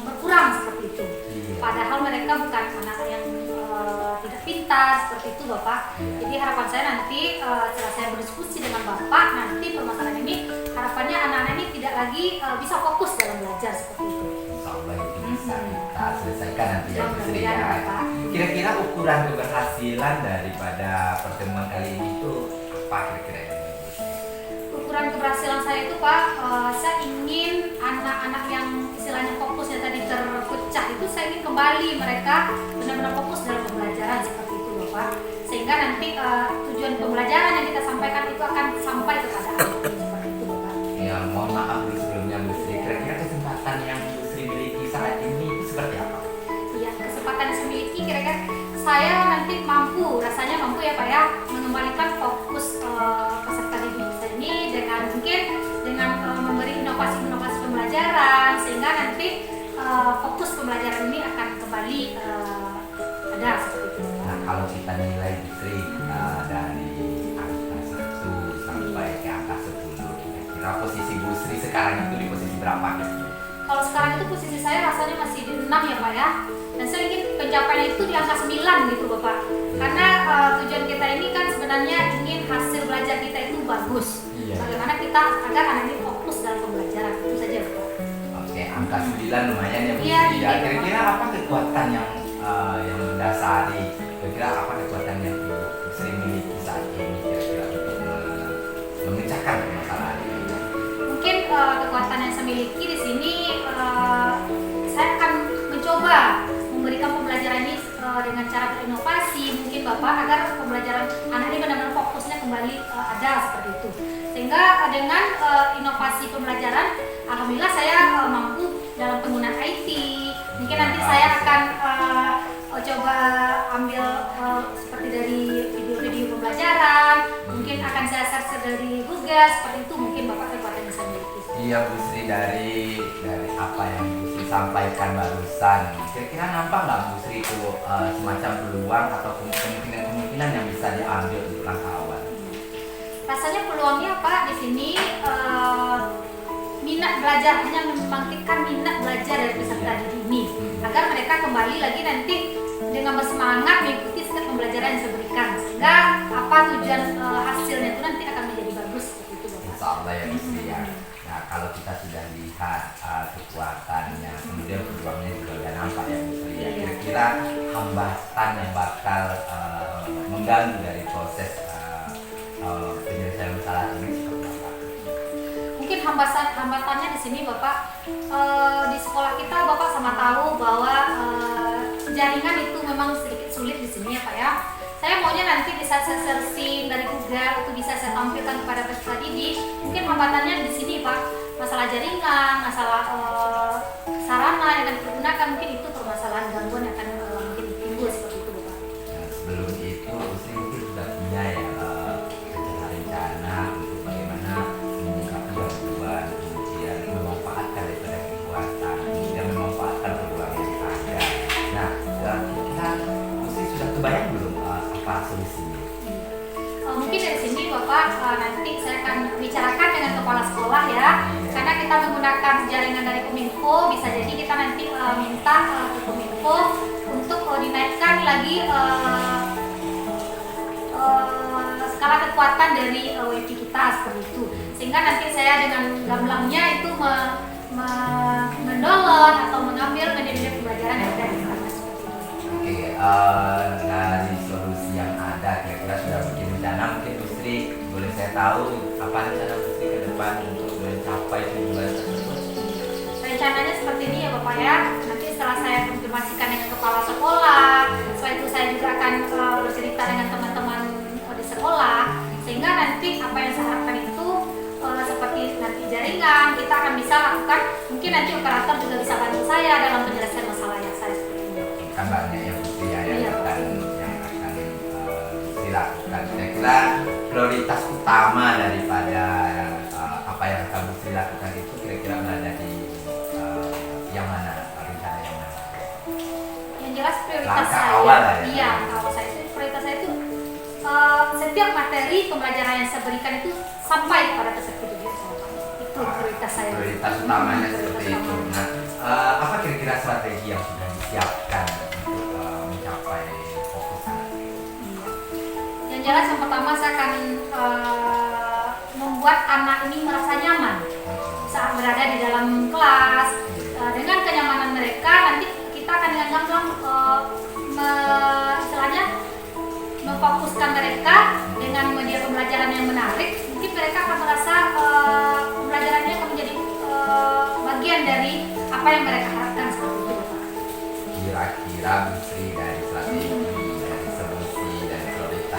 berkurang seperti itu. Iya. Padahal mereka bukan anak yang tidak pintar seperti itu Bapak. Iya. Jadi harapan saya nanti setelah saya berdiskusi dengan Bapak, nanti permasalahan ini harapannya anak-anak ini tidak lagi bisa fokus dalam belajar seperti itu. Insya Allah itu bisa kita selesaikan nanti ya Bu Sri Mudah-mudahan, ya. Pak. Kira-kira ukuran keberhasilan daripada pertemuan kali ini itu apa kira-kira ini? Ukuran keberhasilan saya itu Pak, saya ingin anak-anak yang istilahnya fokusnya tadi terpecah itu saya ingin kembali mereka benar-benar fokus dalam pembelajaran seperti itu Bapak. sehingga nanti tujuan pembelajaran yang kita sampaikan itu akan sampai kepada anak seperti itu Bapak. Ya, mohon maaf Bu sebelumnya Bu Sri. Kira-kira kesempatan yang Bu Sri miliki saat ini itu seperti apa? Iya, kesempatan yang saya miliki kira-kira saya nanti rasanya mampu ya Pak ya, mengembalikan fokus peserta didik kita ini dengan mungkin dengan memberi inovasi-inovasi pembelajaran sehingga nanti fokus pembelajaran ini akan kembali ada seperti itu. Nah, kalau kita nilai Bu Sri dari angka 1 sampai ke angka 10, kira-kira posisi Bu Sri sekarang itu di posisi berapa? Kalau sekarang itu posisi saya rasanya masih di 6 ya Pak ya. Dan saya ingin pencapaian itu di angka 9 gitu Bapak. Karena tujuan kita ini kan sebenarnya ingin hasil belajar kita itu bagus. Iya. Bagaimana kita agar anak ini fokus dalam pembelajaran, itu saja Bapak. Oke, angka 9 lumayan ya Bu Iya, Sri. iya, Kira-kira apa kekuatan yang mendasari? Kira-kira apa kekuatan yang Bu Sri miliki saat ini kira-kira untuk memecahkan permasalahan ini? Mungkin kekuatan yang saya miliki di sini saya akan mencoba memberikan pembelajaran ini dengan cara berinovasi mungkin Bapak agar pembelajaran anak ini benar-benar fokusnya kembali ada seperti itu. Sehingga dengan inovasi pembelajaran alhamdulillah saya mampu dalam penggunaan IT. Mungkin nanti saya akan coba ambil seperti dari video-video pembelajaran, mungkin akan saya search dari Google seperti itu mungkin Bapak kekuatan yang saya miliki. Iya Bu Sri, dari apa yang Bu Sri sampaikan barusan, kira-kira nampak nggak Bu Sri itu semacam peluang atau kemungkinan yang bisa diambil untuk langkah awal? Rasanya peluangnya Pak di sini minat belajar, hanya membangkitkan minat belajar dari peserta didik ini agar mereka kembali lagi nanti dengan bersemangat mengikuti setiap pembelajaran yang saya berikan sehingga apa tujuan hasilnya itu nanti akan menjadi bagus seperti itu Bapak. Insya Allah ya Bu Sri ya. Nah, kalau kita sudah lihat kekuatannya, kemudian peluangnya juga sudah nampak ya Bu Sri ya. Kira-kira hambatan yang bakal mengganggu dari proses penyelesaian masalah ini seperti apa? Mungkin hambatannya di sini Bapak, di sekolah kita Bapak sama tahu bahwa jaringan itu memang sedikit sulit di sini ya Pak ya. Saya maunya nanti bisa saya searching dari Google itu bisa saya tampilkan kepada peserta didik. Mungkin hambatannya di sini Pak, masalah jaringan, masalah sarana yang akan digunakan, mungkin itu permasalahan gangguan yang akan mungkin timbul seperti itu Bapak. Nah, sebelum itu Bu Sri mungkin sudah punya ya rencana untuk bagaimana menyikapi gangguan, kemudian memanfaatkan daripada kekuatan, kemudian memanfaatkan peluang yang ada. Nah, kira-kira Bu Sri sudah kebayang belum apa solusinya? Mungkin dari sini Bapak nanti saya akan bicarakan dengan kepala sekolah ya, karena kita menggunakan jaringan dari Kominfo, bisa jadi kita nanti minta ke Kominfo untuk dinaikkan lagi skala kekuatan dari WiFi kita seperti itu, sehingga nanti saya dengan gamblangnya itu mendownload atau mengambil media-media pembelajaran yang ada di sana seperti itu. Oke, dari solusi yang ada kira-kira sudah bikin rencana, mungkin Bu Sri boleh saya tahu apa rencana Bu Sri ke depan untuk mencapai tujuan tersebut? Rencananya seperti ini ya Bapak ya, nanti setelah saya konfirmasikan dengan kepala sekolah, setelah itu saya juga akan bercerita dengan teman-teman di sekolah, sehingga nanti apa yang saya harapkan itu seperti nanti jaringan kita akan bisa lakukan, mungkin nanti operator juga bisa bantu saya dalam penyelesaian masalah yang saya seperti ini. Kan banyak yang Bu Sri ya, Iya, yang akan Bu Sri lakukan. Kira-kira prioritas utama daripada apa yang akan Bu Sri lakukan itu kira-kira berada di yang mana, rencana yang mana? Yang jelas prioritas Langkah saya, awal lah ya. iya awal saya itu prioritas saya itu setiap materi pembelajaran yang saya berikan itu sampai kepada peserta didik semua. Itu prioritas saya. Prioritas utamanya Prioritas seperti itu. utama. Nah, apa kira-kira strategi yang sudah disiapkan untuk mencapai fokus anak? Yang jelas yang pertama saya akan membuat anak ini merasa nyaman saat berada di dalam kelas. Dengan kenyamanan mereka nanti kita akan dengan gamblang istilahnya memfokuskan mereka dengan media pembelajaran yang menarik. Mungkin mereka akan merasa pembelajarannya akan menjadi bagian dari apa yang mereka harapkan seperti itu Bapak. Kira-kira Bu Sri dari strategi, dari solusi, dari prioritas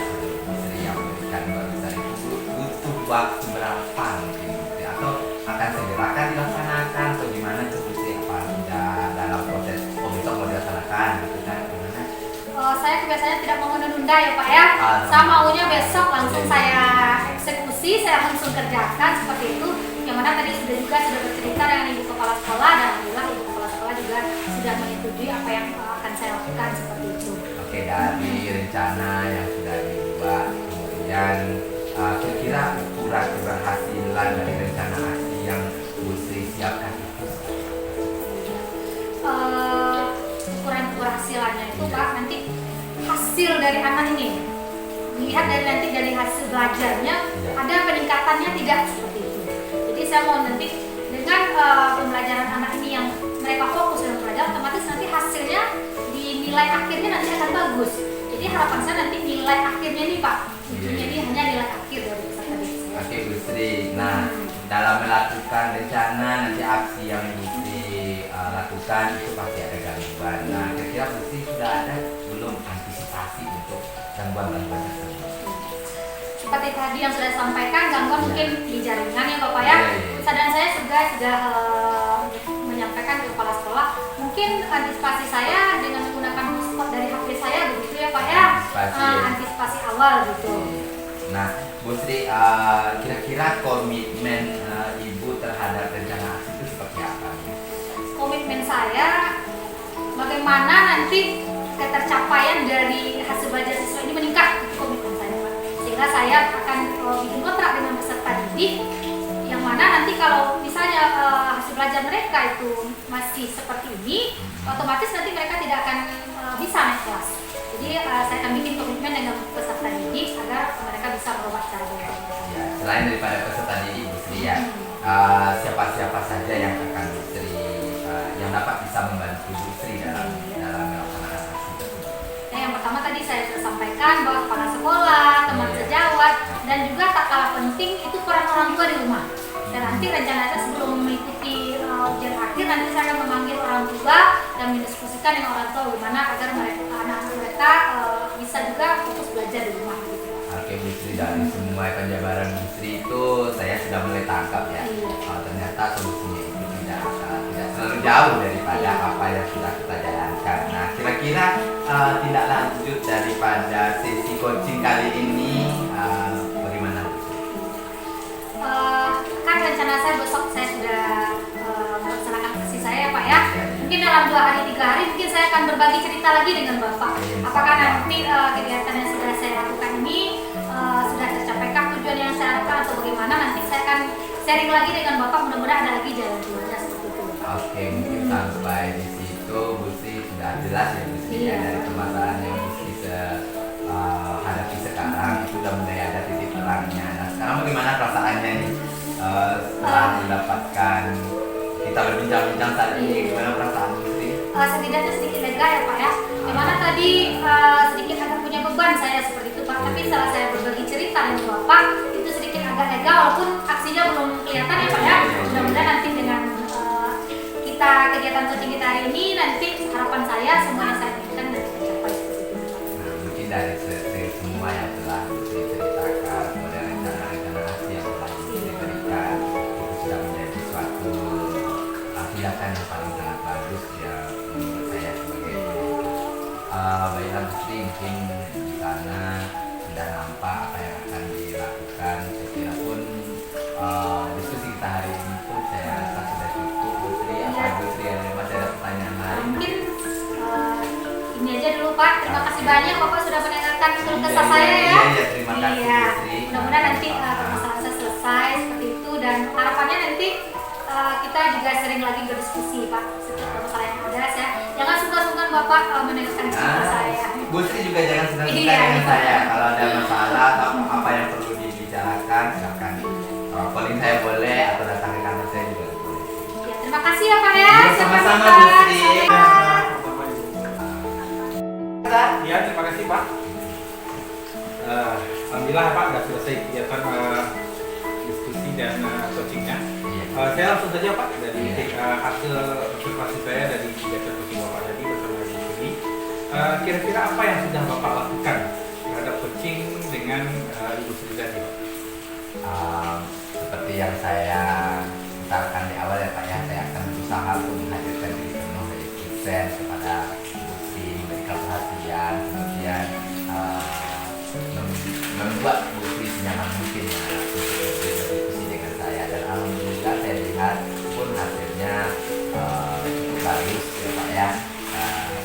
waktu berapa mungkin Bu Sri? Atau akan segera akan dilaksanakan atau gimana tuh Bu Sri? Apa sudah dalam proses besok mau dilaksanakan gitu kan? Gimana? Saya biasanya tidak mau menunda ya Pak ya. Saya maunya besok langsung saya eksekusi, saya langsung kerjakan seperti itu. Yang mana tadi sudah bercerita dengan Ibu Kepala Sekolah dan alhamdulillah Ibu Kepala Sekolah juga sudah menyetujui apa yang akan saya lakukan seperti itu. Oke, dari rencana yang sudah dibuat, kemudian kira-kira ukuran keberhasilan dari rencana aksi yang Bu Sri siapkan itu? Ukuran keberhasilannya itu Pak, nanti hasil dari anak ini melihat dari hasil belajarnya ada peningkatannya tidak seperti itu. Jadi saya mau nanti dengan pembelajaran anak ini yang mereka fokus dalam belajar, otomatis nanti hasilnya di nilai akhirnya nanti akan bagus. Jadi harapan saya nanti nilai akhirnya nih Pak, jadi hanya nilai akhir dari peserta didik saya. Oke Bu Sri, nah dalam melakukan rencana nanti aksi yang Bu Sri lakukan itu pasti ada gangguan. Nah kira-kira Bu Sri sudah ada belum antisipasi untuk gangguan-gangguan tersebut? Seperti tadi yang sudah disampaikan, gangguan mungkin di jaringan ya Bapak ya. Dan saya sudah menyampaikan ke kepala sekolah, mungkin antisipasi saya dengan menggunakan hotspot dari HP saya begitu ya Pak ya. Antisipasi awal gitu. Nah Bu Sri, kira-kira komitmen Ibu terhadap rencana aksi itu seperti apa? Komitmen saya bagaimana nanti ketercapaian dari hasil belajar siswa ini meningkat, itu komitmen saya Pak. Sehingga saya akan bikin kontrak dengan peserta didik yang mana nanti kalau misalnya hasil belajar mereka itu masih seperti ini, otomatis nanti mereka tidak akan bisa naik kelas. Jadi saya akan bikin komitmen dengan peserta didik agar mereka bisa merubah cara belajar. Ya, selain daripada peserta didik Bu Sri ya, siapa-siapa saja yang akan Bu Sri yang dapat bisa membantu Bu Sri dalam melaksanakan aksi tersebut? Nah, yang pertama tadi saya sudah sampaikan bahwa kepala sekolah, teman sejawat, dan juga tak kalah penting itu peran orang tua di rumah. Dan nanti rencana saya sebelum mengikuti ujian akhir nanti saya akan memanggil orang tua dan mendiskusikan dengan orang tua bagaimana agar anak-anak mereka bisa juga fokus belajar di rumah. Oke Bu Sri, dari semua penjabaran Bu Sri itu saya sudah mulai tangkap ya. Ternyata solusinya itu tidak terlalu jauh daripada apa yang sudah kita jalankan. Nah kira-kira tindak lanjut daripada sesi coaching kali ini bagaimana Bu Sri? Kan rencana saya besok saya sudah melaksanakan aksi saya ya Pak ya. Mungkin dalam 2 hari 3 hari mungkin saya akan berbagi cerita lagi dengan Bapak. Apakah nanti kegiatan yang sudah saya lakukan ini sudah tercapaikah tujuan yang saya harapkan atau bagaimana, nanti saya akan sharing lagi dengan Bapak, mudah-mudahan ada lagi jalan keluarnya seperti itu Bapak. Oke, mungkin sampai di situ Bu Sri sudah jelas ya Bu Sri ya, dari permasalahan yang Bu Sri hadapi sekarang itu sudah mulai ada titik terangnya. Nah sekarang bagaimana perasaannya nih setelah mendapatkan kita berbincang-bincang saat ini, gimana perasaan Bu Sri? Setidaknya sedikit lega ya Pak ya. Dimana tadi sedikit agak punya beban saya seperti itu Pak. Tapi setelah saya berbagi cerita dengan Bapak itu sedikit agak lega walaupun aksinya belum kelihatan ya Pak ya. Mudah-mudahan nanti dengan kita kegiatan coaching kita hari ini nanti harapan saya semua yang saya inginkan nanti tercapai seperti itu. Nah mungkin dari semua yang telah Bu Sri ceritakan, kemudian rencana-rencana aksi yang telah Bu Sri berikan itu sudah menjadi suatu tindakan yang paling sangat bagus ya menurut saya sebagai baiklah Bu Sri, mungkin di sana sudah nampak apa yang akan dilakukan. Saya kira pun diskusi kita hari ini pun saya rasa sudah cukup Bu Sri. Apa Bu Sri masih ada pertanyaan lain? Mungkin ini aja dulu Pak. Terima kasih banyak Bapak sudah mendengarkan keluh kesah saya ya. Iya, terima kasih Bu Sri. Mudah-mudahan nanti permasalahan saya selesai seperti itu dan harapannya nanti kita juga sering lagi berdiskusi Pak setiap masalah yang ada. Saya jangan sungkan-sungkan Bapak mendengarkan cerita saya. Bu Sri juga jangan senang-senang dengan saya. Kalau ada masalah atau apa yang perlu dibicarakan, silakan calling saya boleh atau datang ke kantor saya juga boleh. Ya, terima kasih ya Pak ya. Iya, sama-sama Bu Sri. Ya, terima kasih Pak. Alhamdulillah Pak sudah selesai kegiatan diskusi dan coachingnya. Saya langsung saja Pak dari hasil observasi saya dari kegiatan coaching Bapak tadi bersama Ibu Sri. Kira-kira apa yang sudah Bapak lakukan terhadap coaching dengan Ibu Sri tadi Pak? seperti yang saya utarakan di awal ya Pak ya, saya akan berusaha untuk menghadirkan diri penuh dari Vincent kepada Bukti, memberikan perhatian, kemudian membuat Bukti senyaman mungkin ya untuk berdiskusi dengan saya, dan alhamdulillah saya lihat pun hasilnya cukup bagus ya Pak ya.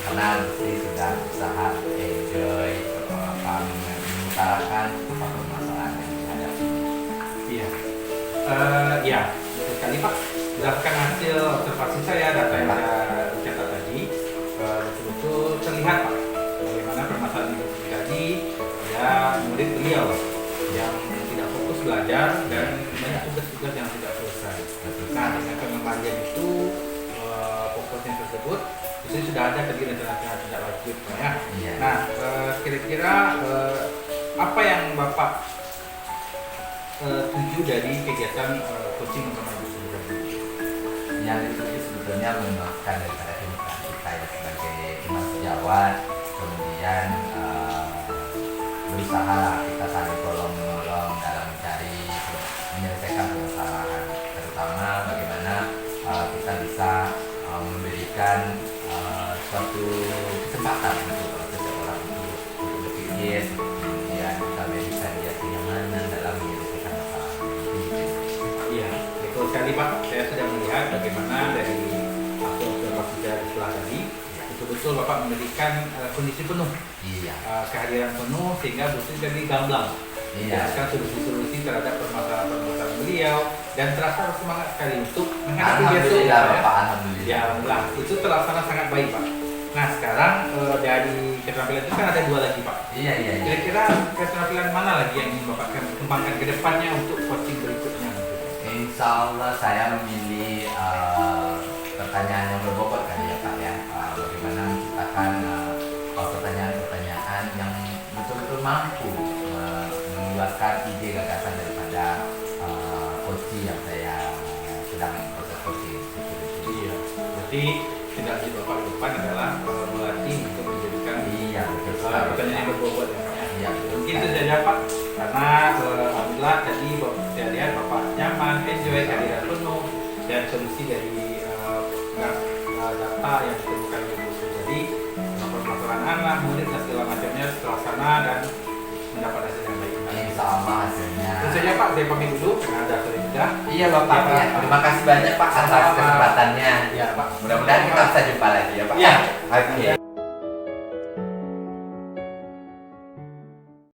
Karena Bukti sudah berusaha enjoy mengutarakan permasalahan yang dihadapi. Iya. Ya, betul sekali Pak. Berdasarkan hasil observasi saya, data yang saya catat tadi, betul-betul terlihat Pak bagaimana permasalahan itu terjadi pada murid beliau yang tidak fokus belajar dan banyak tugas-tugas yang tidak selesai. Nah, dengan pengembalian itu fokusnya tersebut itu sudah ada tadi rencana tidak lanjut Pak ya. Iya. Nah, kira-kira apa yang Bapak tuju dari kegiatan coaching bersama Ibu Suryati? Yang dituju sebetulnya menguatkan daripada kemitraan kita ya sebagai imam sejawat, kemudian berusaha lah kita saling tolong menolong dalam mencari menyelesaikan permasalahan, terutama bagaimana kita bisa memberikan suatu kesempatan untuk seseorang untuk berpikir, kemudian kita berikan dia kenyamanan dalam menyelesaikan masalah. Iya, betul sekali Pak. Saya sudah melihat bagaimana dari hasil observasi saya di sebelah tadi, betul-betul Bapak memberikan kondisi penuh, Iya. kehadiran penuh sehingga betul jadi gamblang. Iya. Menjelaskan solusi-solusi terhadap permasalahan-permasalahan beliau dan terasa semangat sekali untuk menghadapi besok. Alhamdulillah Pak, Bapak, ya. alhamdulillah. Ya, alhamdulillah. Itu terlaksana sangat baik Pak. Nah sekarang dari keterampilan itu kan ada 2 lagi Pak. Iya. Kira-kira keterampilan mana lagi yang ingin Bapak kembangkan ke depannya untuk coaching berikutnya? Insya Allah saya memilih pertanyaan yang berbobot kali ya Pak ya. Bagaimana menciptakan pertanyaan-pertanyaan yang betul-betul mampu mengeluarkan ide gagasan daripada coaching yang saya sedang proses coaching. Iya. Berarti tidak di Bapak ke depan adalah melatih untuk menjadikan Iya betul sekali. pertanyaan yang berbobot ya Pak. Iya betul. Mungkin itu saja Pak. Karena alhamdulillah tadi saya lihat Bapak nyaman, enjoy, kehadiran penuh dan solusi dari data yang ditemukan di buku. Jadi permasalahan anak, murid dan segala macamnya terlaksana dan mendapat hasil yang baik. Insya Allah hasilnya. Itu saja Pak, saya pamit dulu karena ada sore sudah. Iya Bapak Ya, Pak. ya. Terima kasih banyak Pak atas Sama-sama. kesempatannya. Ya Pak. Mudah-mudahan kita bisa jumpa lagi ya Pak. Iya. Oke.